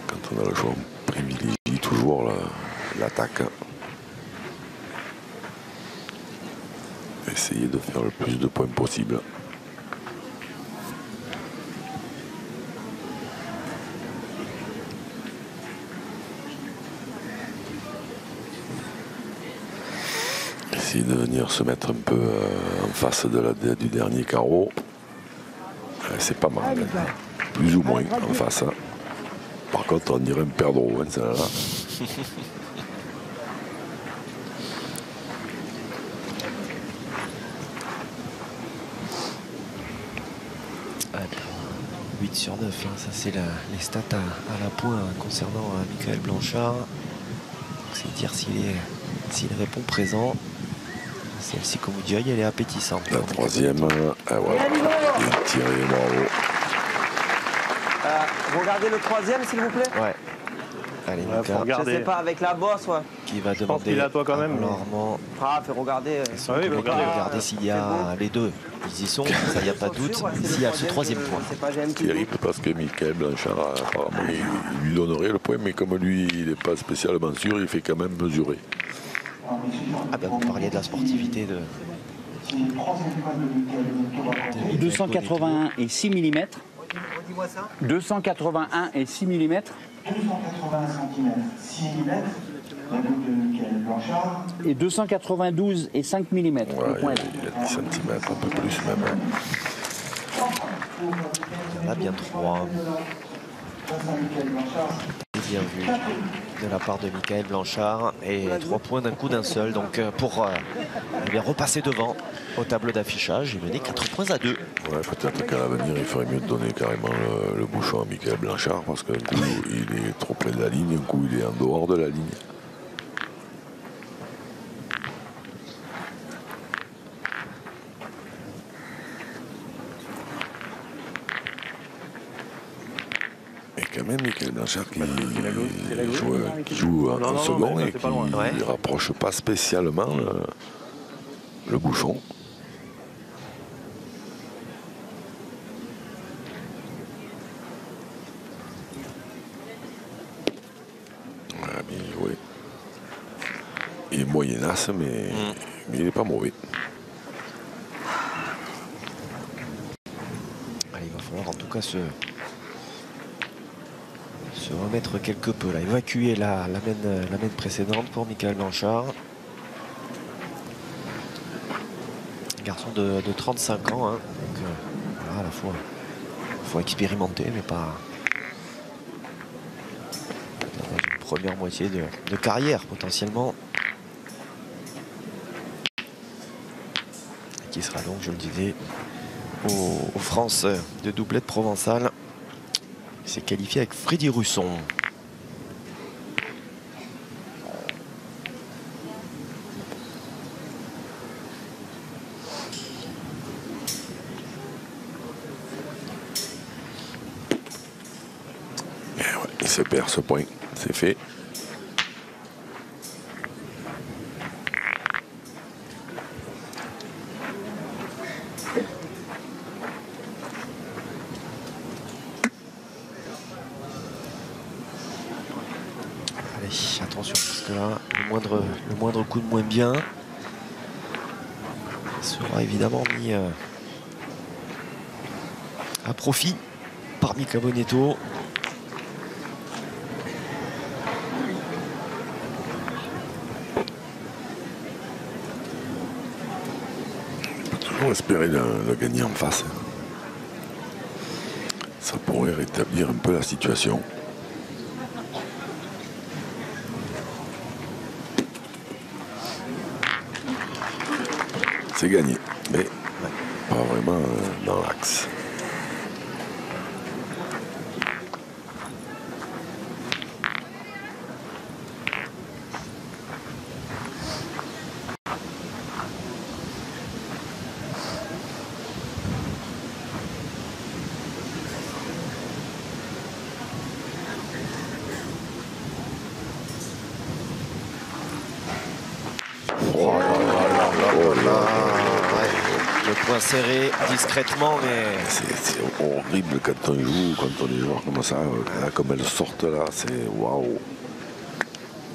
quand on a le choix, on privilégie toujours l'attaque. Essayer de faire le plus de points possible. Essayer de venir se mettre un peu en face du dernier carreau. C'est pas mal, hein. Plus ou moins en face. Hein. Par contre, on dirait un perdreau, hein, celle-là. Sur 9, hein. Ça c'est les stats à la pointe concernant Michael Blanchard. C'est dire s'il répond présent. Celle-ci, comme vous diriez, elle est appétissante. La troisième, voilà. Bien tiré, bravo. Regardez le troisième, s'il vous plaît. Ouais. Allez, Mika. Je sais pas, avec la bosse, ouais. Qui va demander qu'il est à toi quand même. Normand. Ah, fais regarder. Regardez s'il y a les deux. Ils y sont, ça, il n'y a pas de doute. S'il y a ce troisième point. Terrible parce que Michael Blanchard, apparemment, il lui donnerait le point, mais comme lui, il n'est pas spécialement sûr, il fait quand même mesurer. Ah ben, vous parliez de la sportivité de... 281 et 6 mm. 281 et 6 mm. 281 cm, 6 mm, la boucle de Michael Blanchard. Et 292 et 5 mm. Ouais, il a 10 cm, un peu plus même. On a bien 3. Bien vu de la part de Michael Blanchard. Et 3 points d'un coup d'un seul. Donc pour repasser devant au tableau d'affichage, il menait 4 points à 2. Ouais, peut-être qu'à l'avenir, il ferait mieux de donner carrément le bouchon à Michael Blanchard parce qu'un coup, il est trop près de la ligne, un coup, il est en dehors de la ligne. Et quand même, Michael Blanchard qui joue en second et qui ne rapproche pas spécialement le bouchon. Bien joué. Il est moyenasse, mais il n'est pas mauvais. Allez, il va falloir en tout cas se remettre quelque peu. Là, évacuer la main précédente pour Michael Blanchard. Garçon de 35 ans. Hein. Donc, voilà, à la fois, il faut expérimenter, mais pas... Première moitié de carrière potentiellement. Qui sera donc, je le disais, aux France de doublette provençale. Il s'est qualifié avec Freddy Russon. Ouais, il se perd ce point. C'est fait. Allez, attention, parce que là, le moindre coup de moins bien sera évidemment mis à profit par Mika Bonetto. On espérer le gagner en face. Ça pourrait rétablir un peu la situation. C'est gagné, mais pas vraiment dans l'axe. Le point serré discrètement, mais c'est horrible quand on joue, quand on est joueur comme ça, là, comme elles sortent là, c'est waouh.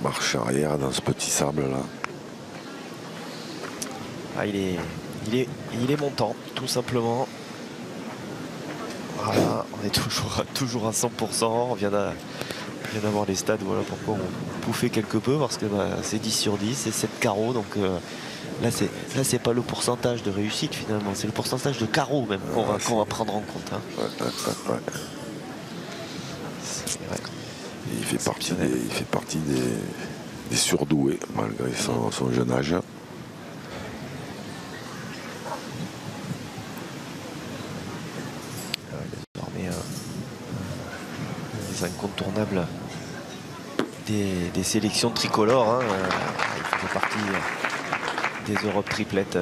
Marche arrière dans ce petit sable là. ah, il est montant, tout simplement. Voilà, on est toujours à 100%. On vient d'avoir les stats, voilà pourquoi on pouffait quelque peu, parce que c'est 10 sur 10, c'est 7 carreaux, donc là c'est pas le pourcentage de réussite finalement, c'est le pourcentage de carreaux même qu'on va prendre en compte. Hein. Ouais. Il fait partie des surdoués malgré son jeune âge. Désormais les incontournables des sélections tricolores. Hein. Il fait partie des Europes triplettes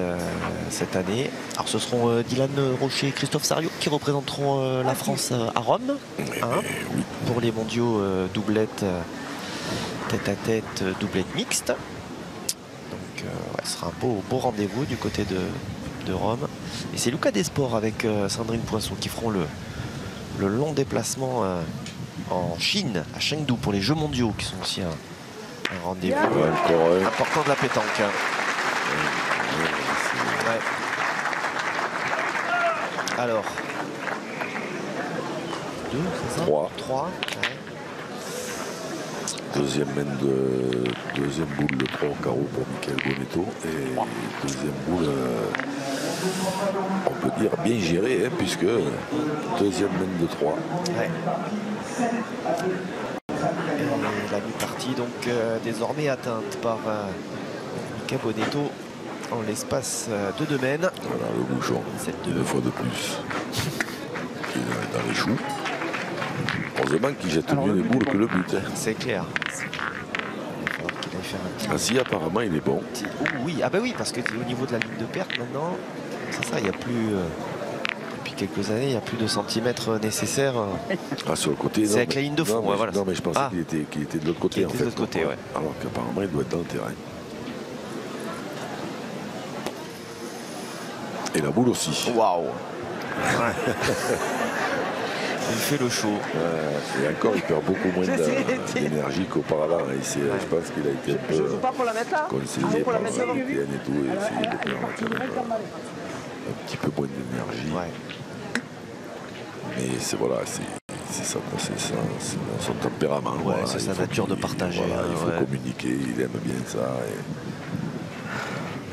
cette année. Alors ce seront Dylan Rocher et Christophe Sariot qui représenteront la France à Rome pour les mondiaux doublette tête à tête, doublette mixte. Donc ouais, ce sera un beau rendez-vous du côté de Rome. Et c'est Lucas Desports avec Sandrine Poinçon qui feront le long déplacement en Chine, à Chengdu pour les Jeux mondiaux qui sont aussi un rendez-vous important de la pétanque. Ouais. Alors, 2, c'est ça? 3. Ouais. Deuxième boule de 3 au carreau pour Michael Bonetto. Et deuxième boule, on peut dire bien gérée, hein, puisque deuxième main de 3. Ouais. Et la mi-partie donc désormais atteinte par Michael Bonetto en l'espace de 2 mènes. Voilà le bouchon, une fois de plus. Il est dans les choux. Heureusement qu'il jette mieux les boules que le but. Hein. C'est clair. Ah si, apparemment il est bon. Oui, ah bah oui, parce que au niveau de la ligne de perte maintenant, c'est ça, il n'y a plus... depuis quelques années, il n'y a plus de centimètres nécessaires. Ah, sur le côté. C'est avec la ligne de fond. Non, voilà. Non, mais je pensais qu'il était de l'autre côté. En fait, de l'autre côté, ouais. Alors qu'apparemment il doit être dans le terrain. Et la boule aussi. Waouh. Il fait le show. Et encore, il perd beaucoup moins d'énergie qu'auparavant. Je pense qu'il a été un peu conseillé par Étienne et tout. Et essayé de perdre quand même un petit peu moins d'énergie. Ouais. Mais c'est voilà, c'est son tempérament. Ouais, voilà. c'est sa nature de partager. Voilà, il faut communiquer, il aime bien ça.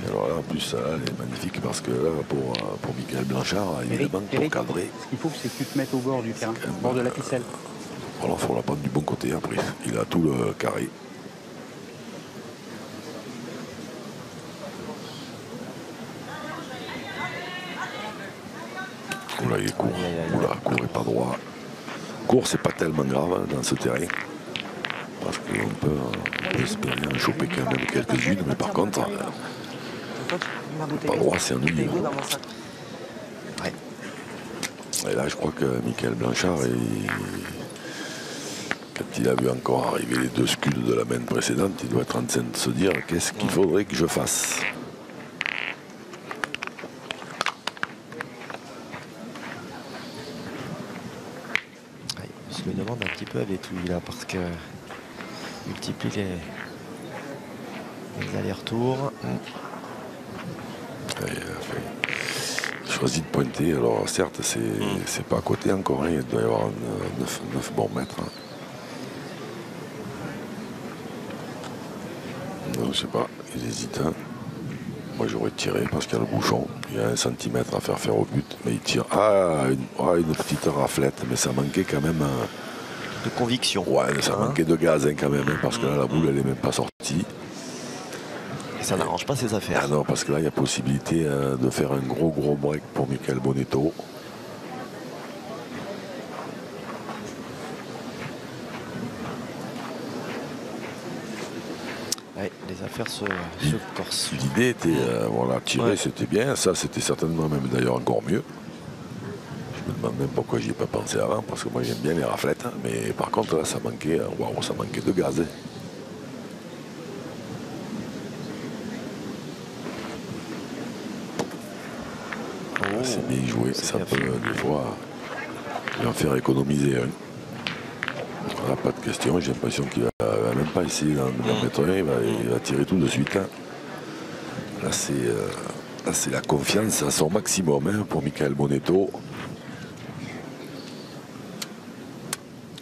Et alors là, en plus, ça elle est magnifique parce que là, pour Michael Blanchard, évidemment, pour cadrer. Ce qu'il faut, c'est que tu te mettes au bord du terrain, au bord de la ficelle. Alors, il faut la prendre du bon côté après. Il a tout le carré. Oula, il est court. Oula, court et pas droit. Court, c'est pas tellement grave hein, dans ce terrain. Parce qu'on peut espérer en choper quand même quelques-unes, mais par contre, pas droit, c'est ennuyeux. Ouais. Et là, je crois que Michael Blanchard, quand il a vu encore arriver les 2 scuds de la main précédente, il doit être en train de se dire qu'est-ce qu'il faudrait que je fasse. Ouais, on se le demande un petit peu avec lui là parce que multiplie les allers-retours. Il choisit de pointer, alors certes c'est pas à côté encore, hein. Il doit y avoir 9 bons mètres. Hein. Non, je sais pas, il hésite. Hein. Moi j'aurais tiré parce qu'il y a le bouchon, il y a 1 centimètre à faire au but, mais il tire. Une petite raflette, mais ça manquait quand même de conviction. Ouais, ça manquait de gaz hein, quand même, hein, parce que là la boule elle est même pas sortie. Ça n'arrange pas ses affaires. Ah non, parce que là, il y a possibilité de faire un gros break pour Michael Bonetto. Ouais, les affaires se corsent. L'idée était, voilà, tirer, c'était bien. Ça, c'était certainement même d'ailleurs encore mieux. Je me demande même pourquoi j'y ai pas pensé avant, parce que moi, j'aime bien les raflettes. Hein, mais par contre, là, ça manquait de gaz. Hein. C'est bien joué, ça peut des fois lui en faire économiser un. Voilà, pas de question, j'ai l'impression qu'il va même pas essayer d'en mettre un, il va tirer tout de suite. Hein. Là c'est la confiance à son maximum hein, pour Michael Bonetto.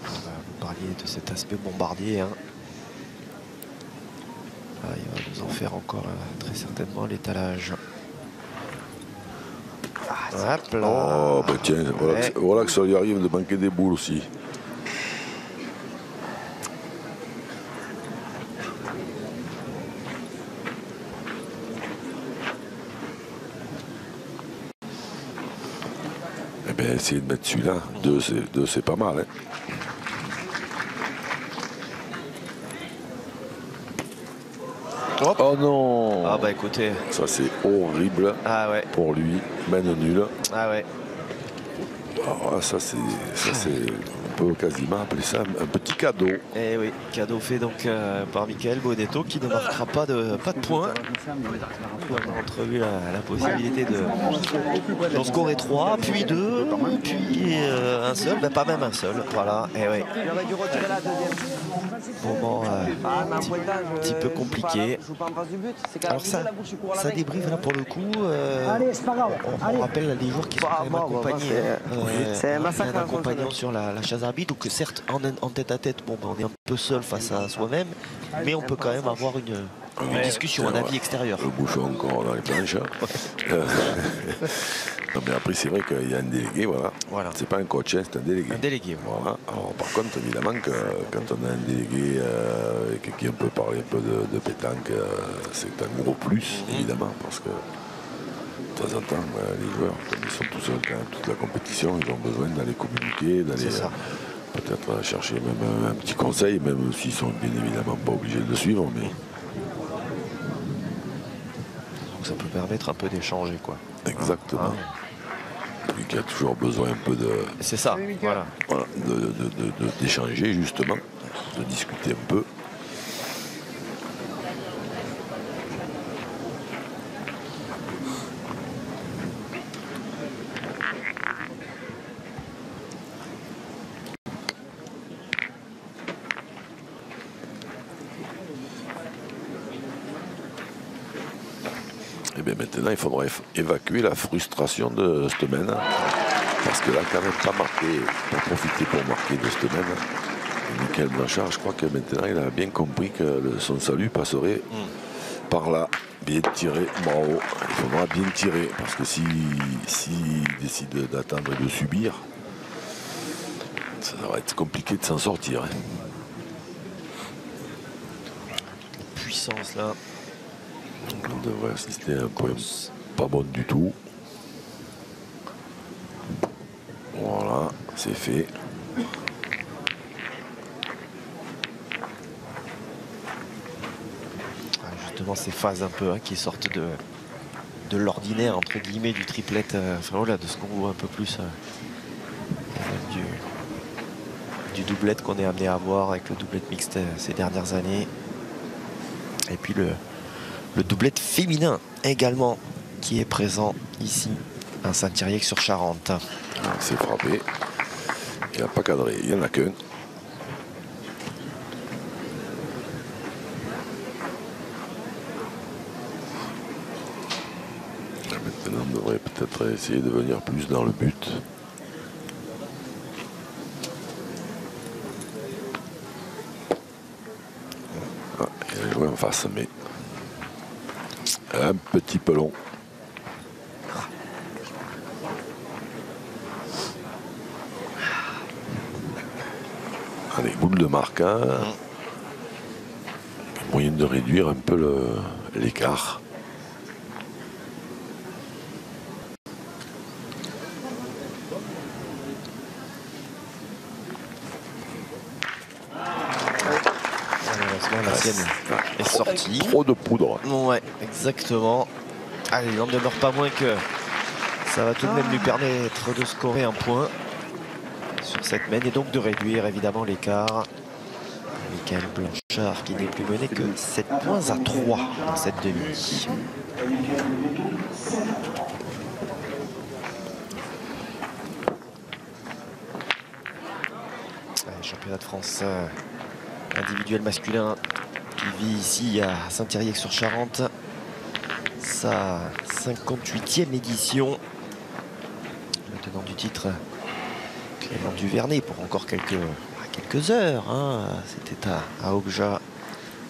Vous parliez de cet aspect bombardier. Hein. Ah, il va nous en faire encore très certainement l'étalage. Hop là. Oh, ben tiens, voilà que ça lui arrive de manquer des boules aussi. Eh bien, essayez de mettre celui-là. 2, c'est pas mal. Hein. Hop. Oh non. Ah bah écoutez. Ça c'est horrible pour lui. Mène nul. Ah ouais. Alors, ça c'est on peut quasiment appeler ça un petit cadeau. Eh oui, cadeau fait donc par Michael Bonetto qui ne marquera pas de points. On a entrevu la possibilité d'en scorer 3, puis 2, puis un seul, ben pas même un seul. Voilà, et oui. Moment un petit peu compliqué. Alors ça débriefe là pour le coup. On rappelle les joueurs qui sont quand même accompagnés. C'est un massacre. Un compagnon sur la chaise arbitre, donc certes en tête à tête, bon, on est un peu seul face à soi-même, mais on peut quand même avoir une discussion, un avis extérieur. Le bouchon encore dans les planches. Non, mais après c'est vrai qu'il y a un délégué, voilà. C'est pas un coach, hein, c'est un délégué. Un délégué. Voilà. Alors par contre évidemment que quand on a un délégué qui peut parler un peu de pétanque, c'est un gros plus évidemment, parce que de temps en temps, les joueurs, comme ils sont tout seuls quand même toute la compétition, ils ont besoin d'aller communiquer, d'aller peut-être chercher même un petit conseil, même s'ils sont bien évidemment pas obligés de le suivre. Mais... Donc ça peut permettre un peu d'échanger, quoi. Exactement. Lui qui a toujours besoin un peu de... C'est ça, voilà. D'échanger justement, de discuter un peu. Et bien maintenant, il faudrait évacuer la frustration de cette semaine. Parce que là, quand même, pas profiter pour marquer de cette semaine. Et Michael Blanchard, je crois que maintenant, il a bien compris que son salut passerait par là. Bien tiré, bravo. Il faudra bien tirer. Parce que s'il décide d'attendre et de subir, ça va être compliqué de s'en sortir. Puissance là. On devrait assister à un point pas bon du tout. Voilà, c'est fait. Justement ces phases un peu qui sortent de l'ordinaire entre guillemets du triplet, enfin voilà, de ce qu'on voit un peu plus du doublette qu'on est amené à voir avec le doublette mixte ces dernières années. Et puis le doublette féminin également qui est présent ici à Saint-Thiriac-sur-Charente. C'est frappé. Il n'a pas cadré, il n'y en a qu'un. Maintenant, on devrait peut-être essayer de venir plus dans le but. Ah, il a joué en face, mais un petit peu long. Allez, boule de marque. Moyen de réduire un peu l'écart. La sienne est sortie. Trop de poudre. Ouais, exactement. Allez, il n'en demeure pas moins que ça va tout de même lui permettre de scorer un point sur cette mène et donc de réduire évidemment l'écart. Michael Blanchard qui n'est plus mené que 7 points à 3 dans cette demi. Allez, championnat de France individuel masculin qui vit ici à Saint-Thiriac-sur-Charente. Sa 58e édition. Le tenant du titre, Clément Duvernay, pour encore quelques heures. C'était à Obja,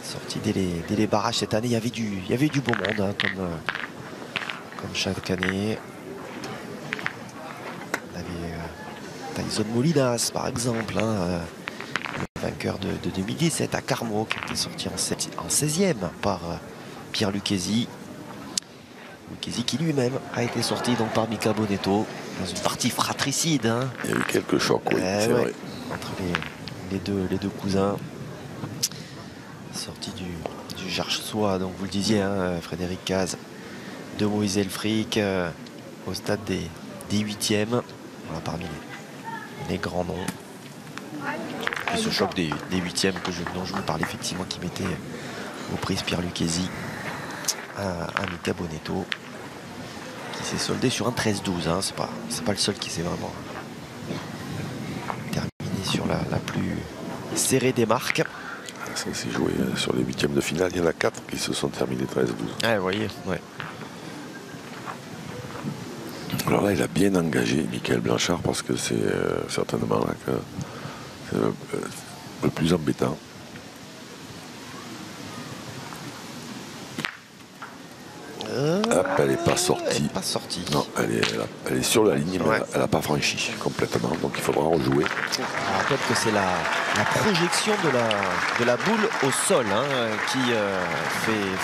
sorti dès les barrages cette année. Il y avait du beau monde, comme chaque année. On avait Tyson Molinas, par exemple, le vainqueur de 2017 à Carmo, qui était sorti en 16e par Pierre Lucchesi. Lucchesi qui lui-même a été sorti donc par Michael Bonetto dans une partie fratricide. Il y a eu quelques chocs, oui, c'est vrai. Entre les deux cousins. Sortie du Jarsois, donc vous le disiez, hein, Frédéric Cazes, de Moïse Elfric au stade des 8e. Voilà, parmi les grands noms. Et ce choc des 8e dont je vous parlais effectivement, qui mettait aux prises Pierre Lucchesi à Mika Bonetto, qui s'est soldé sur un 13-12. Hein. C'est pas le seul qui s'est vraiment terminé sur la plus serrée des marques. Ça s'est joué sur les 8e de finale. Il y en a 4 qui se sont terminés 13-12. Ah, vous voyez, ouais. Alors là, il a bien engagé Michael Blanchard parce que c'est certainement là que c'est le plus embêtant. Hop, elle n'est pas sortie. Elle n'est pas sortie. Non, elle est sur la ligne, mais elle n'a pas franchi complètement. Donc il faudra rejouer. On rappelle que c'est la projection de la boule au sol, hein, qui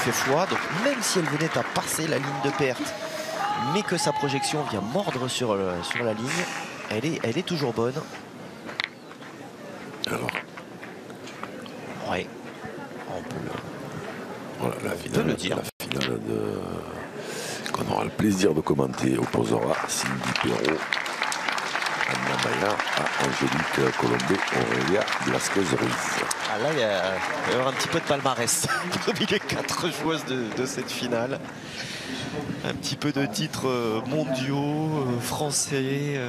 fait foi. Donc même si elle venait à passer la ligne de perte, mais que sa projection vient mordre sur la ligne, elle est toujours bonne. Alors. Ouais. On peut voilà, la finale, le dire. La finale qu'on aura le plaisir de commenter opposera Cindy Perrault, Anna Maya à Angélique Colombet, Aurélia Blasquez-Ruiz. Ah là, il va y avoir un petit peu de palmarès parmi les 4 joueuses de cette finale. Un petit peu de titres mondiaux, français,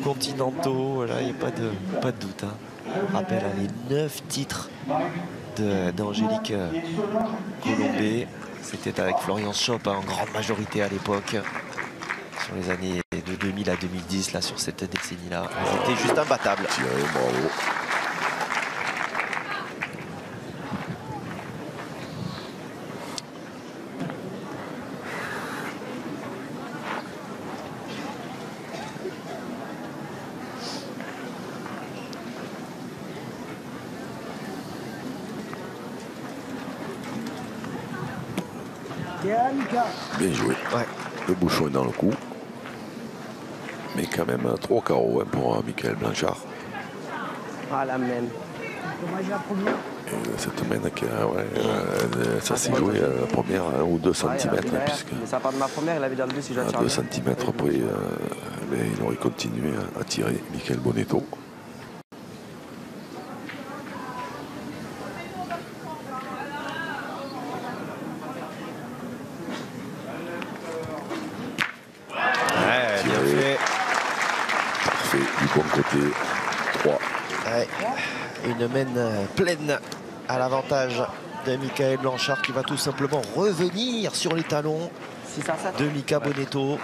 continentaux. Voilà, il n'y a pas de doute. Hein. On rappelle les 9 titres d'Angélique Colombet. C'était avec Florian Schopp, hein, en grande majorité à l'époque. Sur les années de 2000 à 2010, là, sur cette décennie-là. C'était juste imbattable. Bravo. Bien joué. Ouais. Le bouchon est dans le coup. Mais quand même 3 carreaux, hein, pour Michael Blanchard. Ah, la même. Et cette main qui ça s'est joué la première 1 ou 2 cm. Puisque mais ça part de ma première, il avait dans le 2 si je la à tire. 2 cm près, il aurait continué à tirer Michael Bonetto. Du bon côté, 3. Ouais. Une main pleine à l'avantage de Michael Blanchard, qui va tout simplement revenir sur les talons de Mika Bonetto.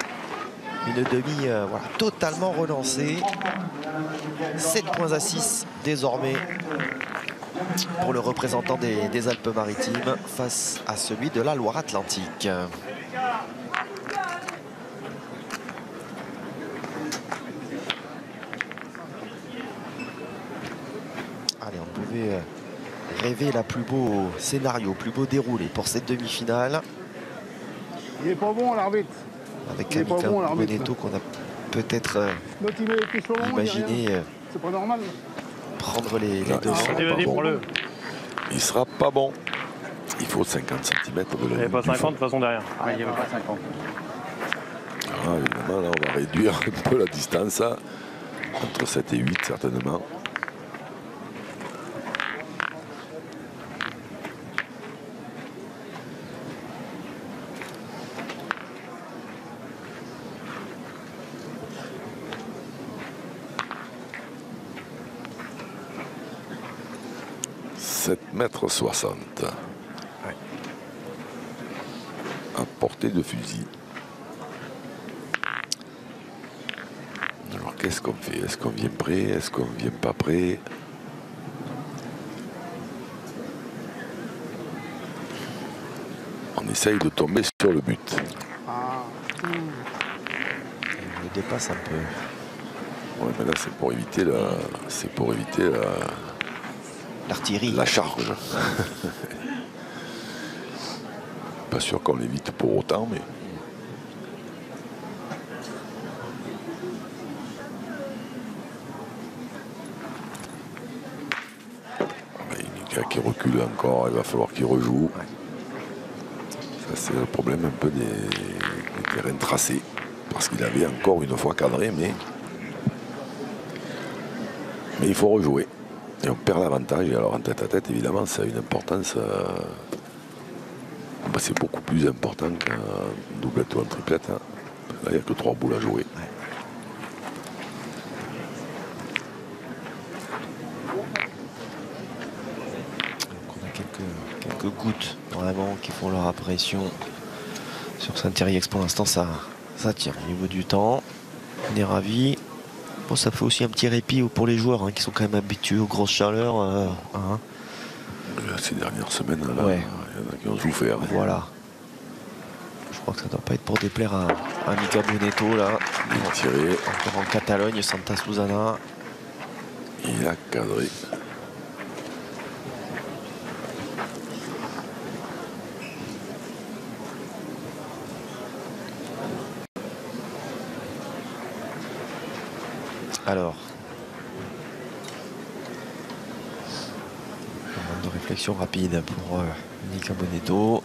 Une demi voilà, totalement relancée. 7 points à 6 désormais pour le représentant des Alpes-Maritimes face à celui de la Loire-Atlantique. Allez, on pouvait rêver la plus beau scénario, plus beau déroulé pour cette demi-finale. Il est pas bon l'arbitre. Avec un Mika Bonetto qu'on a peut-être imaginé c'est pas normal. Prendre les devants. Bon. Il sera pas bon. Il faut 50 cm de la ligne. Il n'y avait pas 50 de toute façon derrière. Ah, il n'y avait pas 50. Ah, évidemment, là, on va réduire un peu la distance, hein, entre 7 et 8 certainement. Mètre 60 à portée de fusil. Alors qu'est-ce qu'on fait? Est-ce qu'on vient prêt? Est-ce qu'on vient pas prêt? On essaye de tomber sur le but. Il le dépasse un peu. Ouais, mais là c'est pour éviter l'artillerie. La charge. Pas sûr qu'on l'évite pour autant, mais. qui recule encore, il va falloir qu'il rejoue. Ouais. Ça, c'est le problème un peu des terrains tracés. Parce qu'il avait encore une fois cadré, mais il faut rejouer. Et on perd l'avantage. Et alors en tête à tête, évidemment, ça a une importance. C'est beaucoup plus important qu'un doublette ou un triplette. Hein. Là, il n'y a que 3 boules à jouer. Ouais. Donc on a quelques gouttes vraiment qui font leur apparition sur Saint-Thierry-Ex. Pour l'instant, ça tire au niveau du temps. On est ravis. Bon, ça fait aussi un petit répit pour les joueurs qui sont quand même habitués aux grosses chaleurs. Hein. Ces dernières semaines, là, ouais. Il y en a qui ont souffert. Voilà. Je crois que ça ne doit pas être pour déplaire à Mika Bonetto là. Il a tiré. Encore en Catalogne, Santa Susana. Il a cadré. Alors, un moment de réflexion rapide pour Mika Bonetto.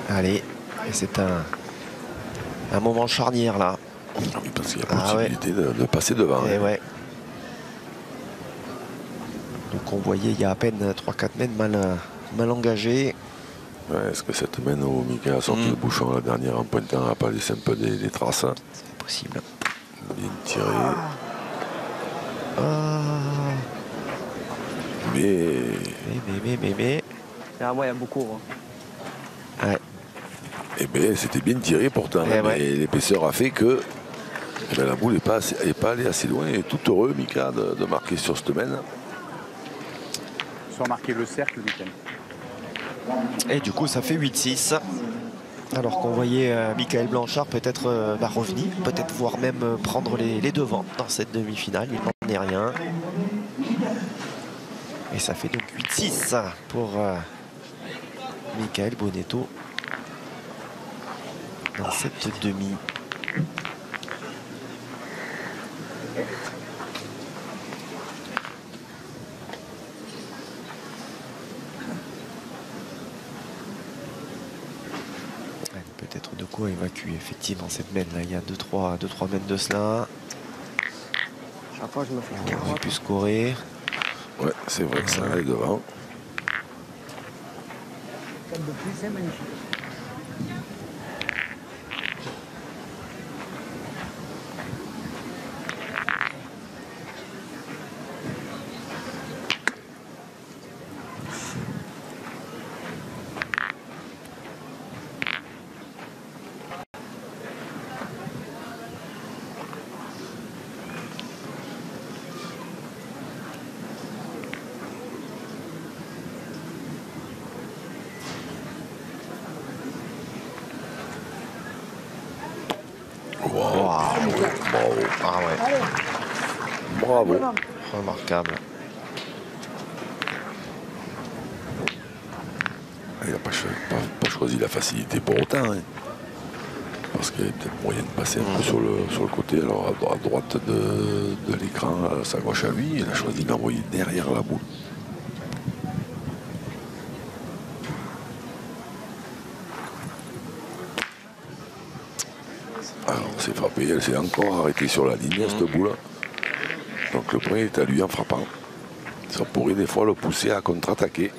Allez, et c'est un moment charnière là. Oui, parce qu'il y a possibilité de passer devant. Et ouais. Donc on voyait il y a à peine 3-4 mètres mal engagé. Ouais, est-ce que cette mène où Mika a sorti le bouchon la dernière en pointant n'a pas laissé un peu des traces? C'est possible. Bien tiré. Mais. Ah ouais, il y a beaucoup. Hein. Ouais. Eh bien, c'était bien tiré pourtant. Ouais. Mais l'épaisseur a fait que la boule n'est pas allée assez loin. Et tout heureux, Mika, de marquer sur cette mène. Ils ont marqué le cercle, Mickaël. Et du coup, ça fait 8-6. Alors qu'on voyait Michael Blanchard peut-être revenir, peut-être voire même prendre les devants dans cette demi-finale. Il n'en est rien. Et ça fait donc 8-6 pour Michael Bonetto dans cette demi. Peut-être de quoi évacuer effectivement cette mène là. Il y a 2-3 mètres de cela. Chaque fois, je me fais on aurait pu scorer. Ouais, c'est vrai que ça allait devant. Comme de plus, c'est magnifique. Bravo. Remarquable. Il n'a pas choisi la facilité pour autant. Hein. Parce qu'il y avait peut-être moyen de passer un peu sur le côté. Alors à droite de l'écran, à sa gauche à lui, il a choisi d'envoyer derrière la boule. Alors c'est frappé, elle s'est encore arrêtée sur la ligne, cette boule. Donc le point est à lui en frappant. Ça pourrait des fois le pousser à contre-attaquer.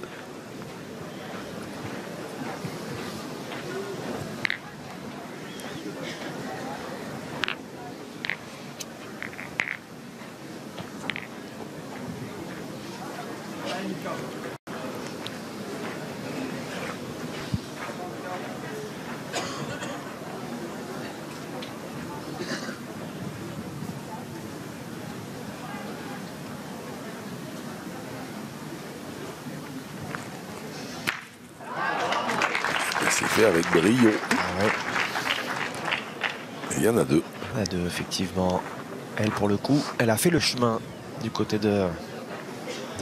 C'est fait avec brio. Ouais. Il y en a deux. Il y en a deux, effectivement. Elle, pour le coup, elle a fait le chemin du côté de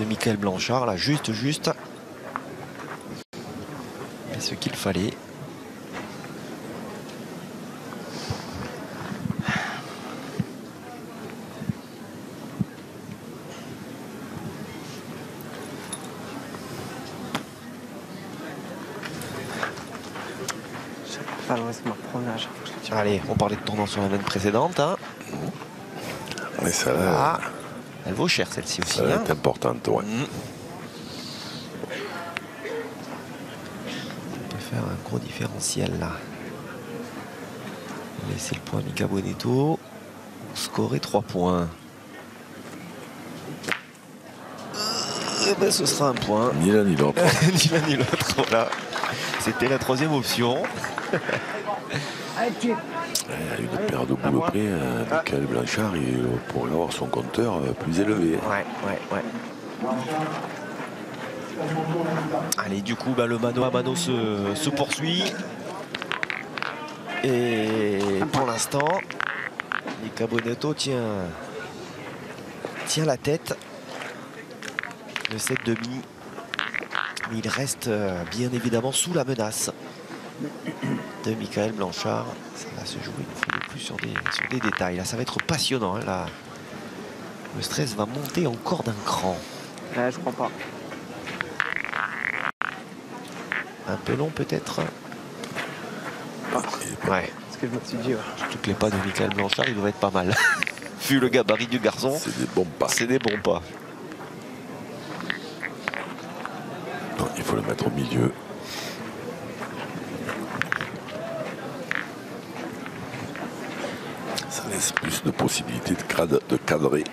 Michael Blanchard, là, juste. Et ce qu'il fallait. Ah ouais, c'est ma première. Allez, on parlait de tournant sur la laine précédente. Hein. Mais ça là, elle vaut cher celle-ci aussi. Ça est importante, ouais. On peut faire un gros différentiel là. Laisser le point à Mika Bonetto. Scorer 3 points. Ben, ce sera un point. Ni l'un ni l'autre. Ni l'un ni l'autre, voilà. C'était la troisième option. Il y a une paire de boules près. Michael Blanchard, il pourrait avoir son compteur plus élevé. Ouais. Allez, du coup, bah, le mano à mano se poursuit. Et pour l'instant, Mika Bonetto tient la tête. Le 7,5. Mais il reste bien évidemment sous la menace de Michael Blanchard. Ça va se jouer une fois de plus sur des détails. Là, ça va être passionnant. Hein, là. Le stress va monter encore d'un cran. Ouais, je crois pas. Un peu long peut-être. Ouais. Ce que je me suis dit. Ouais. Surtout que les pas de Michael Blanchard, ils doivent être pas mal. Vu le gabarit du garçon. C'est des bons pas. C'est des bons pas. Non, il faut le mettre au milieu. Ça laisse plus de possibilités de cadrer.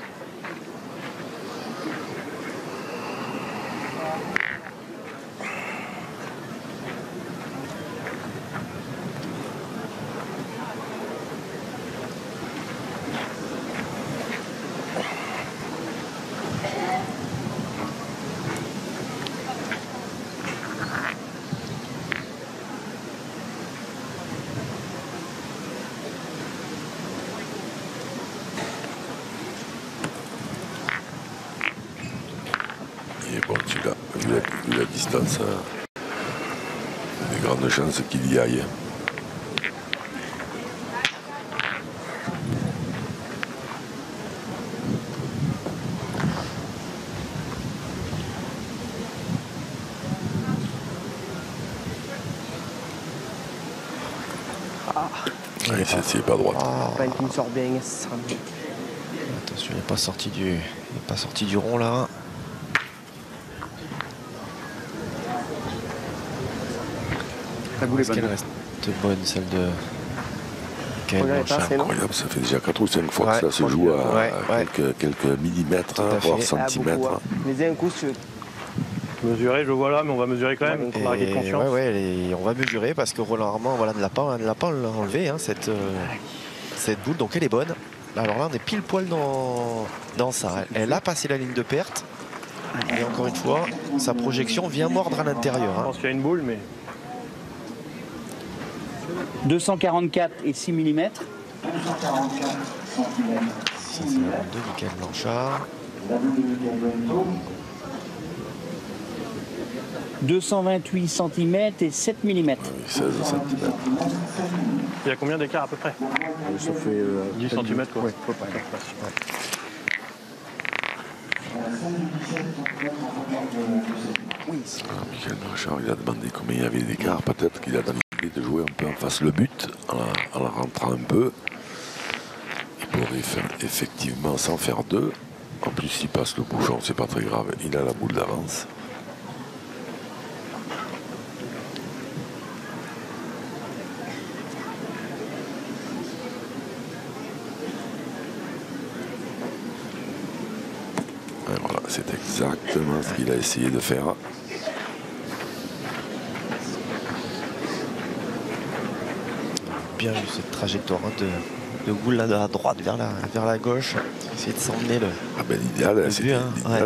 Vu la distance, il y a de grandes chances qu'il y aille. Ouais, c'est pas droit. Pas une qui me sort bien. Attention, il n'est pas sorti du rond là. Est-ce qu'elle reste bonne, celle de Michael Blanchard? C'est incroyable, ça fait déjà 4 ou 5 fois que ça se joue à quelques millimètres, voire centimètres. Mais un coup, mesurer, je vois là, mais on va mesurer quand même. On va de confiance. On va mesurer parce que Roland Armand ne l'a pas enlevé, hein, cette boule, donc elle est bonne. Alors là, on est pile poil dans ça. Elle a passé la ligne de perte. Et encore une fois, sa projection vient mordre à l'intérieur. Je pense qu'il y a une boule, mais... 244 et 6 mm. 244 cm. Ça, c'est la boule de Michael Blanchard. La boule de Michael Bonetto. 228 cm et 7 mm. 16 cm. Il y a combien d'écart à peu près? Ça fait 10 cm quoi. Ouais, Michael Blanchard, il a demandé combien il y avait d'écart. Peut-être qu'il a dans l'idée de jouer un peu en face le but, en la rentrant un peu. Il pourrait effectivement s'en faire 2. En plus, s'il passe le bouchon, c'est pas très grave. Il a la boule d'avance. Et voilà, c'est exactement ce qu'il a essayé de faire. Bien vu cette trajectoire de boule là de la droite vers la gauche. Essayer de s'emmener le. Ah ben, l'idéal,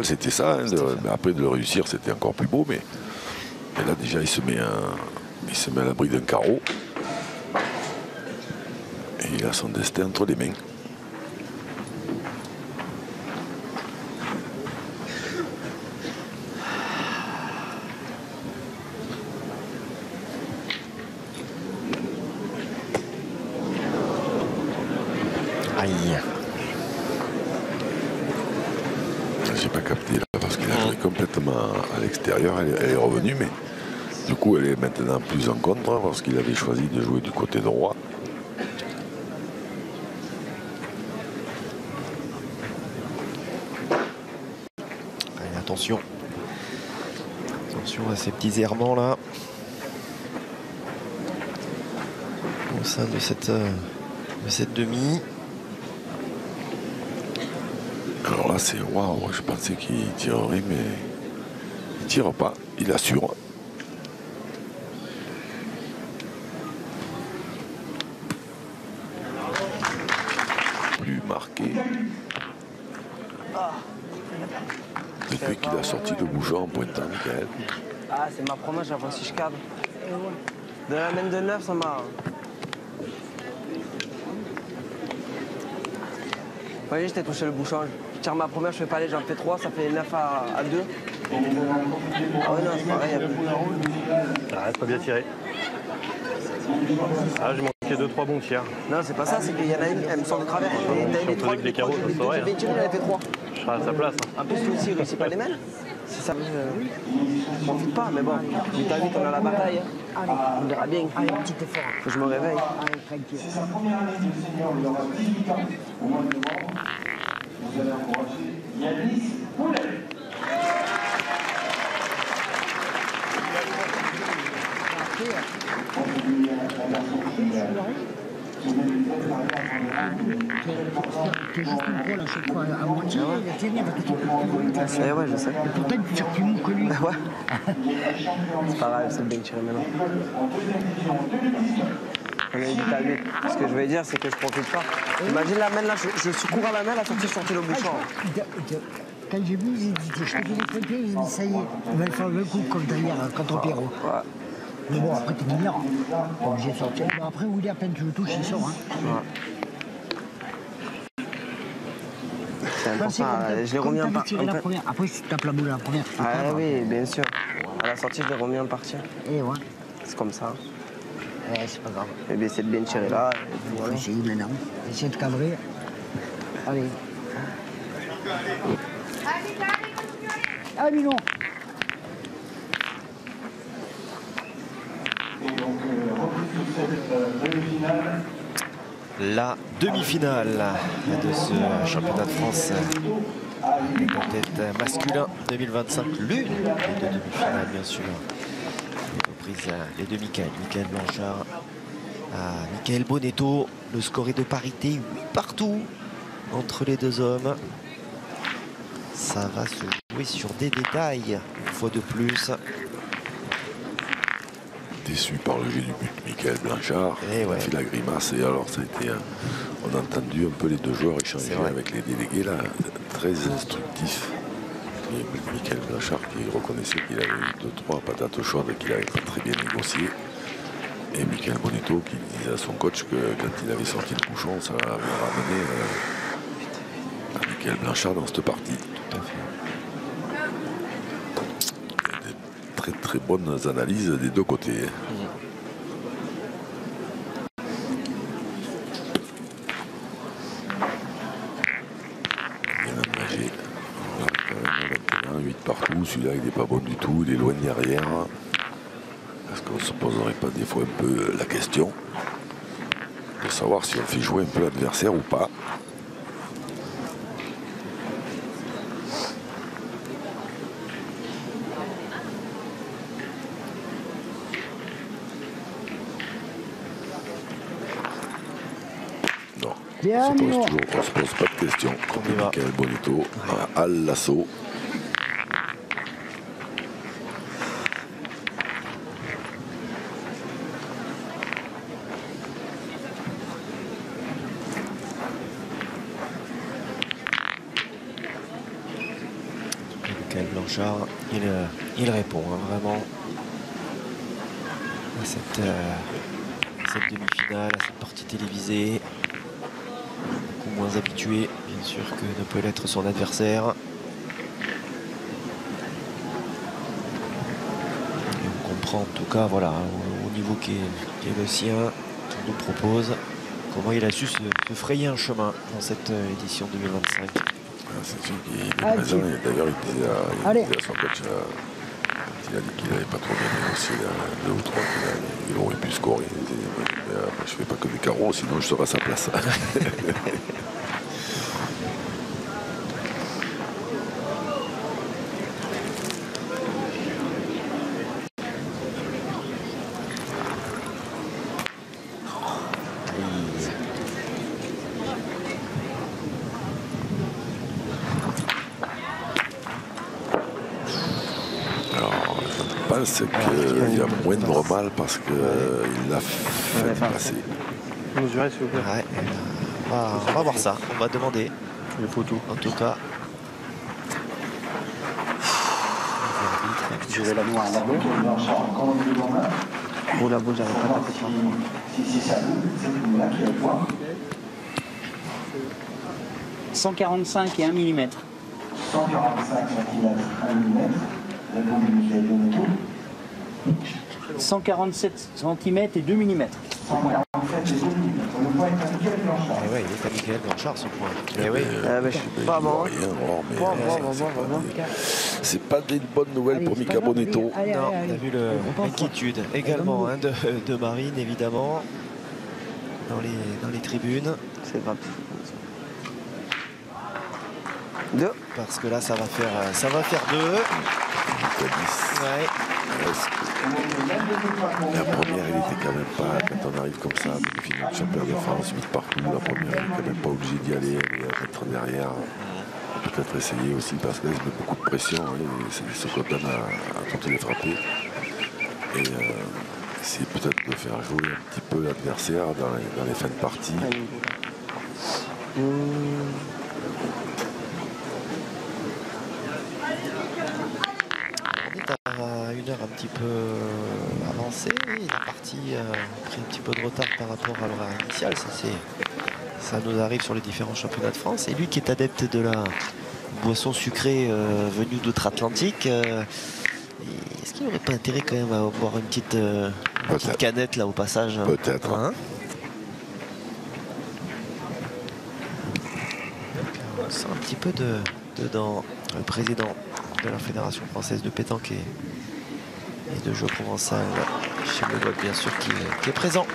c'était ça. Hein, mais après de le réussir, c'était encore plus beau. Mais là déjà, il se met à l'abri d'un carreau. Et il a son destin entre les mains. Aïe. J'ai pas capté là parce qu'il a joué complètement à l'extérieur. Elle est revenue, mais Du coup, elle est maintenant plus en contre parce qu'il avait choisi de jouer du côté droit. Allez, attention. Attention à ces petits errements là. Au sein de cette demi. Alors là, c'est waouh, je pensais qu'il tirerait, mais il tire pas, il assure. Plus marqué. Depuis qu'il a sorti le bouchon en pointant, Michael. Ah, c'est ma première, j'avoue si je cadre. De la main de 9, ça m'a. Vous voyez, je t'ai touché le bouchon. Je tire ma première, je fais pas aller, j'en fais 3, ça fait 9 à 2. Ah ouais, non, c'est pareil. Ça reste pas bien tiré. Ah, j'ai manqué 2-3 bons tirs. Non, c'est pas ça, c'est qu'il y en a une, elle me sort de travers. T'as eu les 3, les carreaux, ça saurait. J'ai tiré, elle a fait 3. Je serai à sa place. En plus, lui aussi, il réussit pas les mêmes. Si ça je profite pas, mais bon, 8 à 8, on a la bataille. On verra bien. Allez, un petit effort. Faut que je me réveille. Allez, tranquille. C'est sa première année de senior, il aura 18 ans au mois de novembre. Vous allez encourager Yanis Poulet. T'es juste un gros à chaque fois, à moitié, c'est bien parce que tu peux plus classer. Eh ouais, je sais. Et pourtant, tu tires plus mou que lui. Ouais. C'est pas grave, c'est le bien tiré maintenant. On est 8 à 8. Ce que je veux dire, c'est que je profite pas. Imagine la main là, je suis court à la main, la sortie, je sortais le bouchon. Quand j'ai vu, j'ai dit, je te fais les pompiers, j'ai dit, ça y est, on va le faire le coup comme derrière, contre Pierrot. Ouais. Mais bon, après, t'es mineur. Donc j'ai sorti. Bon, après, Willy, à peine tu le touches, il sort. Hein. Ouais. C'est important, je l'ai remis en partie. Après, tu tapes la boule à la première. Ah oui, bien sûr. À la sortie, je l'ai remis en partie. Et ouais. C'est comme ça. C'est pas grave. Et bien, c'est de bien tirer là. On va essayer maintenant. Essayer de cadrer. Allez. Ah, Minon. La demi-finale de ce championnat de France de tête masculin 2025. L'une des deux demi-finales, bien sûr. Reprise les deux Michael Blanchard à Michael Bonetto. Le score est de parité, 8 partout entre les deux hommes. Ça va se jouer sur des détails, une fois de plus. Déçu par le jeu du but, Michael Blanchard. Il a fait la grimace et alors ça a été. On a entendu un peu les deux joueurs échanger avec les délégués là, très instructif. Et Michael Blanchard qui reconnaissait qu'il avait eu 2-3 patates chaudes et qu'il n'avait pas très bien négocié. Et Michael Bonetto qui disait à son coach que quand il avait sorti le bouchon, ça avait ramené à Michael Blanchard dans cette partie. Tout à fait. Très très bonnes analyses des deux côtés. Bien engagé. Voilà, quand même, 8 partout. Celui-là il n'est pas bon du tout, il est loin derrière. Est-ce qu'on ne se poserait pas des fois un peu la question de savoir si on fait jouer un peu l'adversaire ou pas? On se pose pas de questions. Michael Bonetto à l'assaut. Michael Blanchard, il répond vraiment à cette demi-finale, à cette partie télévisée. Moins habitué, bien sûr, que ne peut l'être son adversaire. Et on comprend en tout cas, voilà, au niveau qui est le sien, qu'il nous propose, comment il a su se frayer un chemin dans cette édition 2025. C'est sûr qu'il est présent, et d'ailleurs il disait à son coach il a dit qu'il n'avait pas trop gagné aussi, 2 ou 3 il aurait pu scorer. Je ne fais pas que des carreaux, sinon je serai à sa place. C'est qu'il y a moindre mal parce qu'il l'a fait passer. Mesurez, s'il vous plaît. Ouais. On va voir ça, on va demander. Les photos. En tout cas. Je vais la noire là-bas. Bon, là-bas, j'arrive pas à taper ça. Si ça bouge, c'est là qui va voir. 145 et 1 mm. 145 cm, 1 mm. Répondez, Michael Donato. 147 cm et 2 mm. 147 et 2 mm. Le point est à Michael Blanchard. Et ouais, il est à Michael Blanchard ce point. Mais oui. Je suis pas bon. C'est pas des bonnes nouvelles pour Mika Bonetto. Non, on a vu l'inquiétude également hein, de Marine, évidemment, dans les tribunes. C'est grave. 2. Parce que là, ça va faire 2. Ouais. La première, il était quand même pas, quand on arrive comme ça, demi-finale de championnat de France, 8 partout, la première, il est quand même pas obligé d'y aller, être derrière. Peut-être essayer aussi parce que là, il met beaucoup de pression, hein, c'est ce qu'on donne à tenter de frapper. Et c'est peut-être de faire jouer un petit peu l'adversaire dans les fins de partie. À une heure un petit peu avancée, la partie a pris un petit peu de retard par rapport à l'horaire initial, ça nous arrive sur les différents championnats de France. Et lui qui est adepte de la boisson sucrée venue d'outre-Atlantique, est-ce qu'il n'aurait pas intérêt quand même à boire une petite canette là au passage? Peut-être. Hein, on sent un petit peu dedans le président de la Fédération française de pétanque et de jeu provençal, chez Le Gold, bien sûr, qui est présent.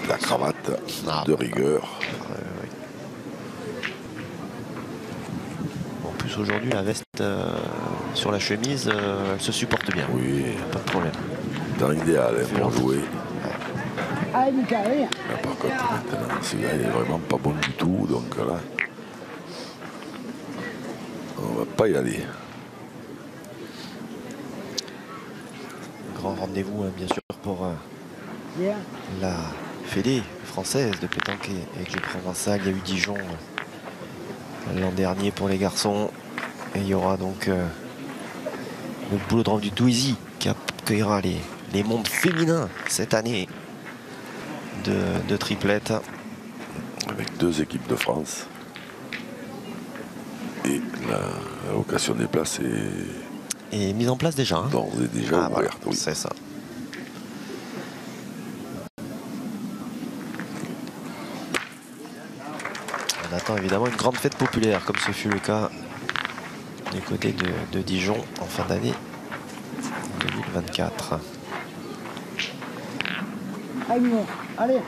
La cravate de rigueur. En plus, aujourd'hui, la veste sur la chemise, elle se supporte bien. Oui, pas de problème. Dans l'idéal pour jouer. Ah, Michael. Là, par contre, maintenant, celui-là, il est vraiment pas bon du tout, donc là, on va pas y aller. Grand rendez-vous, hein, bien sûr, pour la Fédé française de pétanque et de jeu provençal. Il y a eu Dijon l'an dernier pour les garçons. Et il y aura donc le boulodrome du Douaisis qui accueillera les mondes féminins cette année de triplette. Avec 2 équipes de France. Et la location des places est mise en place déjà. Hein. Non, on est déjà ouverte, voilà, oui. c'est ça. On attend évidemment une grande fête populaire, comme ce fut le cas du côté de Dijon en fin d'année 2024. Allez.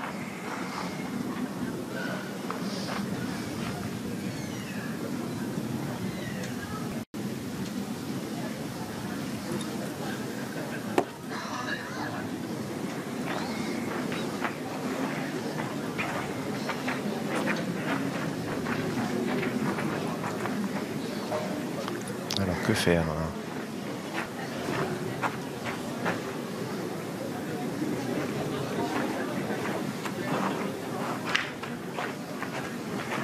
Alors que faire hein?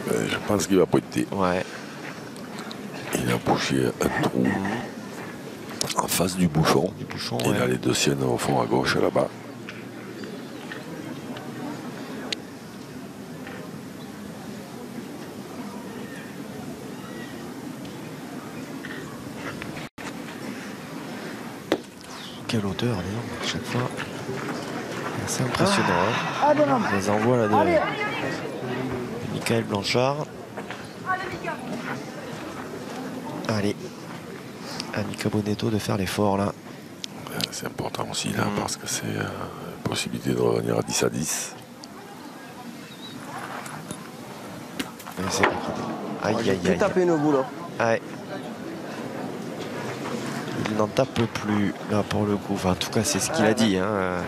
Je pense qu'il va pointer. Ouais. Il a bouché un trou en face du bouchon. Il a les 2 siennes au fond à gauche là-bas. Quelle hauteur, à chaque fois. C'est impressionnant. Hein. Les envois là de Michael Blanchard. Allez. à Mika Bonetto de faire l'effort là. C'est important aussi là parce que c'est possibilité de revenir à 10 à 10. C'est aïe aïe aïe. Taper nos bouts là. Ouais. Il n'en tape plus là pour le coup. Enfin, en tout cas, c'est ce qu'il a dit. Hein.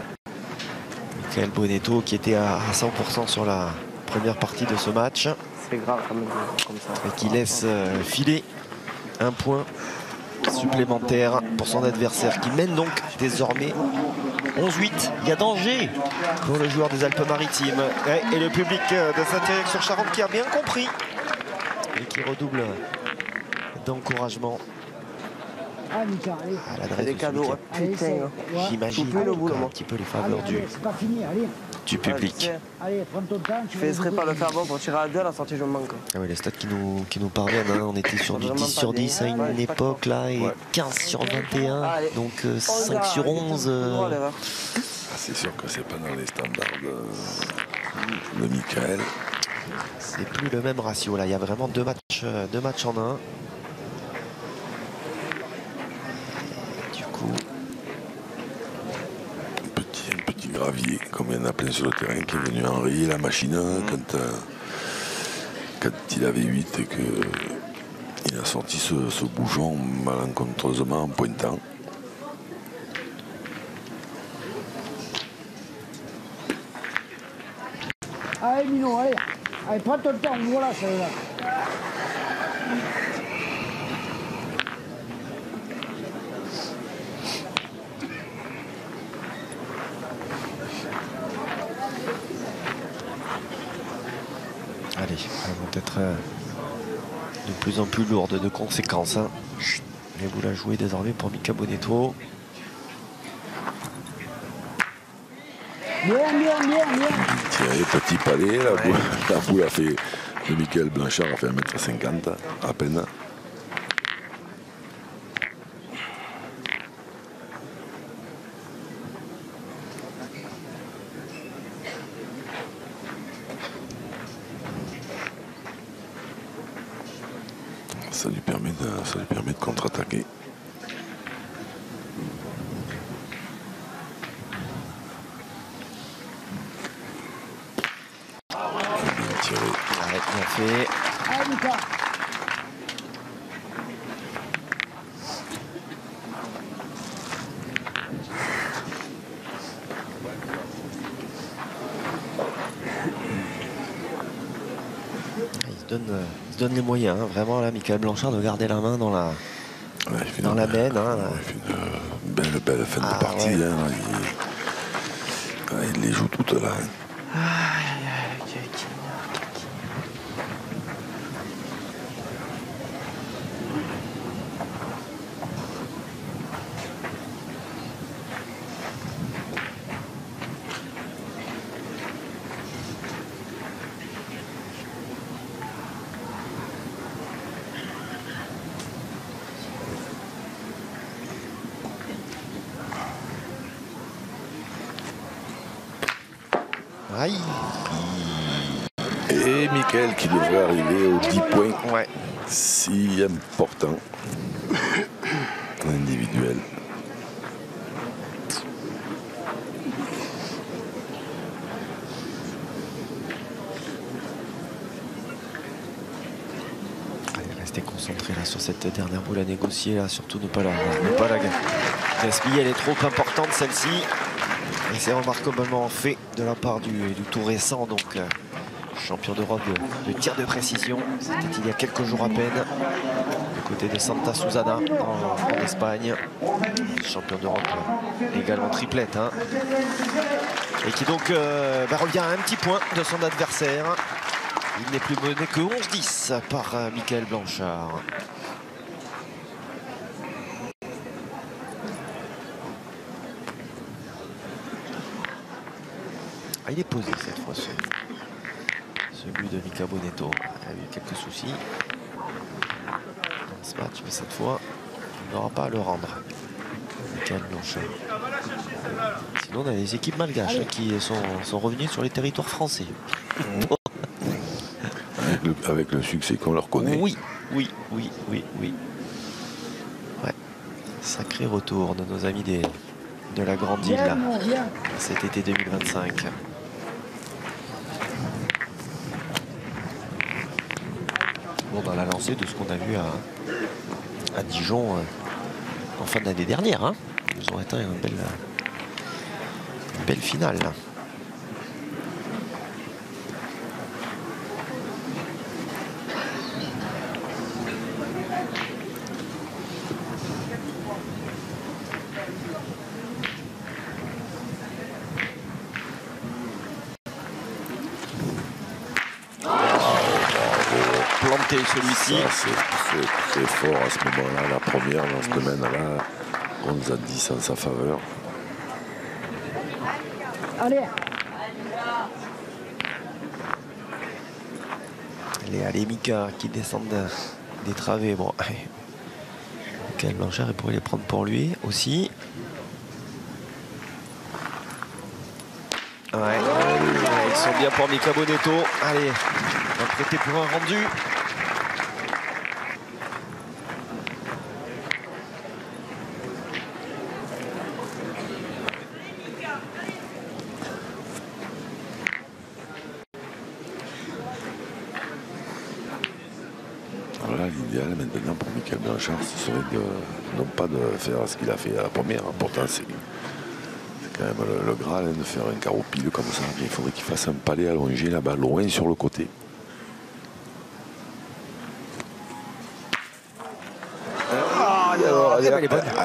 Michael Bonetto qui était à 100% sur la première partie de ce match. C'est grave quand même comme ça. Et qui laisse filer un point supplémentaire pour son adversaire qui mène donc désormais 11-8. Il y a danger pour le joueur des Alpes-Maritimes. Et le public de Saint-Thierry-sur-Charente qui a bien compris et qui redouble d'encouragement. Ah, Mika, allez. À l'adresse des cadeaux, j'imagine un petit peu les faveurs c'est pas fini, allez. du public. Allez, prends ton temps. Je fais exprès pas le faire bon pour tirer à 2 à la sortie, je me manque. Ah oui, les stats qui nous parviennent, hein. On était sur du 10 sur 10 à une époque là et 15 sur 21, donc 5 sur 11. C'est sûr que c'est pas dans les standards de Michael. C'est plus le même ratio là, il y a vraiment deux matchs en un. Et du coup, Un petit gravier, comme il y en a plein sur le terrain, qui est venu enrayer la machine quand il avait 8 et qu'il a sorti ce bouchon malencontreusement en pointant. Allez, Mino, allez. Allez, prends ton temps, voilà celle-là. allez, elles vont être de plus en plus lourdes de conséquences. Hein. Et vous la jouez désormais pour Mika Bonetto. Bien. Thierry, petit palais, la boule a fait de Michael Blanchard a fait 1m50 à peine. Ça lui permet de contre-attaquer. Ouais, bien fait. Allez, Mika. Il se donne les moyens, hein, vraiment là, Michael Blanchard, de garder la main dans la benne. Hein, il fait une belle fin de partie. Ouais. Hein, il les joue toutes là. Aïe. Et Michael qui devrait arriver aux 10 points. Ouais. Si important. Individuel. Allez, restez concentrés là sur cette dernière boule à négocier là, surtout ne pas la gaspiller, elle est trop importante celle-ci. Et c'est remarquablement fait de la part du tout récent, donc champion d'Europe de tir de précision. C'était il y a quelques jours à peine, du côté de Santa Susana en Espagne. Champion d'Europe également triplette. Hein. Et qui donc revient à un petit point de son adversaire. Il n'est plus mené que 11-10 par Michael Blanchard. Ah, il est posé cette fois ce but de Mika Bonetto. Il a eu quelques soucis dans ce match, mais cette fois, il n'aura pas à le rendre. Michael Blanchard. Sinon, on a des équipes malgaches qui sont revenues sur les territoires français. Avec le succès qu'on leur connaît. Oui. Ouais. Sacré retour de nos amis de la Grande Île cet été 2025. Bon, dans la lancée de ce qu'on a vu à Dijon en fin d'année dernière. Hein. Ils ont atteint une belle finale. Là. Planté celui-ci. C'est fort à ce moment-là. La première dans ce domaine-là, 11-10 en sa faveur. Allez. Les Alémika qui descendent des travées. Bon, Michael Blanchard, il pourrait les prendre pour lui aussi. Ouais. Ils sont bien pour Mika Bonetto. Allez, on va prêter pour un rendu. Voilà, l'idéal maintenant pour Michael Blanchard, ce serait non pas de faire ce qu'il a fait à la première. Pourtant, c'est quand même le Graal de faire un carreau pile comme ça. Mais il faudrait qu'il fasse un palais allongé là-bas, loin sur le côté.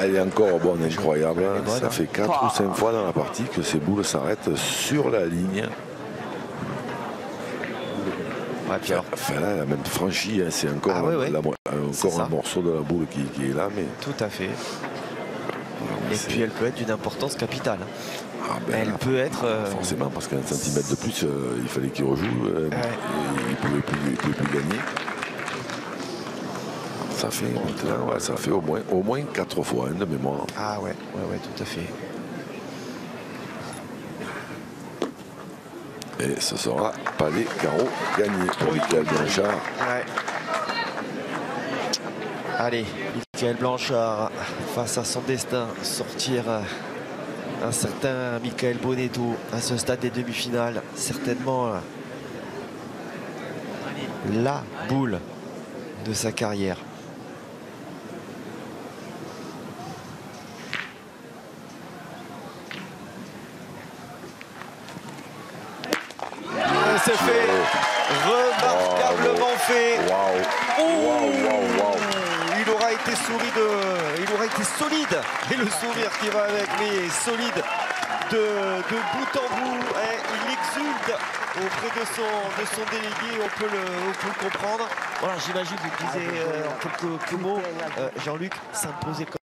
Elle est encore bonne, incroyable. Ça fait 4 ou 5 fois dans la partie que ces boules s'arrêtent sur la ligne. Ouais, puis alors... Enfin là, elle a même franchi, hein, c'est encore, encore un morceau de la boule qui est là. Mais... Tout à fait. Et puis elle peut être d'une importance capitale. Ah ben elle peut être... Forcément, parce qu'un centimètre de plus, il fallait qu'il rejoue. Il ne pouvait plus gagner. Ça fait, ça fait au moins 4 fois de mémoire. Ah ouais, tout à fait. Et ce sera palais carreau gagné pour Michael Blanchard. Ouais. Allez, Michael Blanchard face à son destin, sortir un certain Michael Bonetto à ce stade des demi-finales. Certainement la boule de sa carrière. C'est fait, remarquablement fait. Il aura été solide, et le sourire qui va avec, mais solide de bout en bout. Il exulte auprès de son délégué, on peut le comprendre. Voilà, j'imagine, vous le disiez en quelques mots, Jean-Luc, s'imposer comme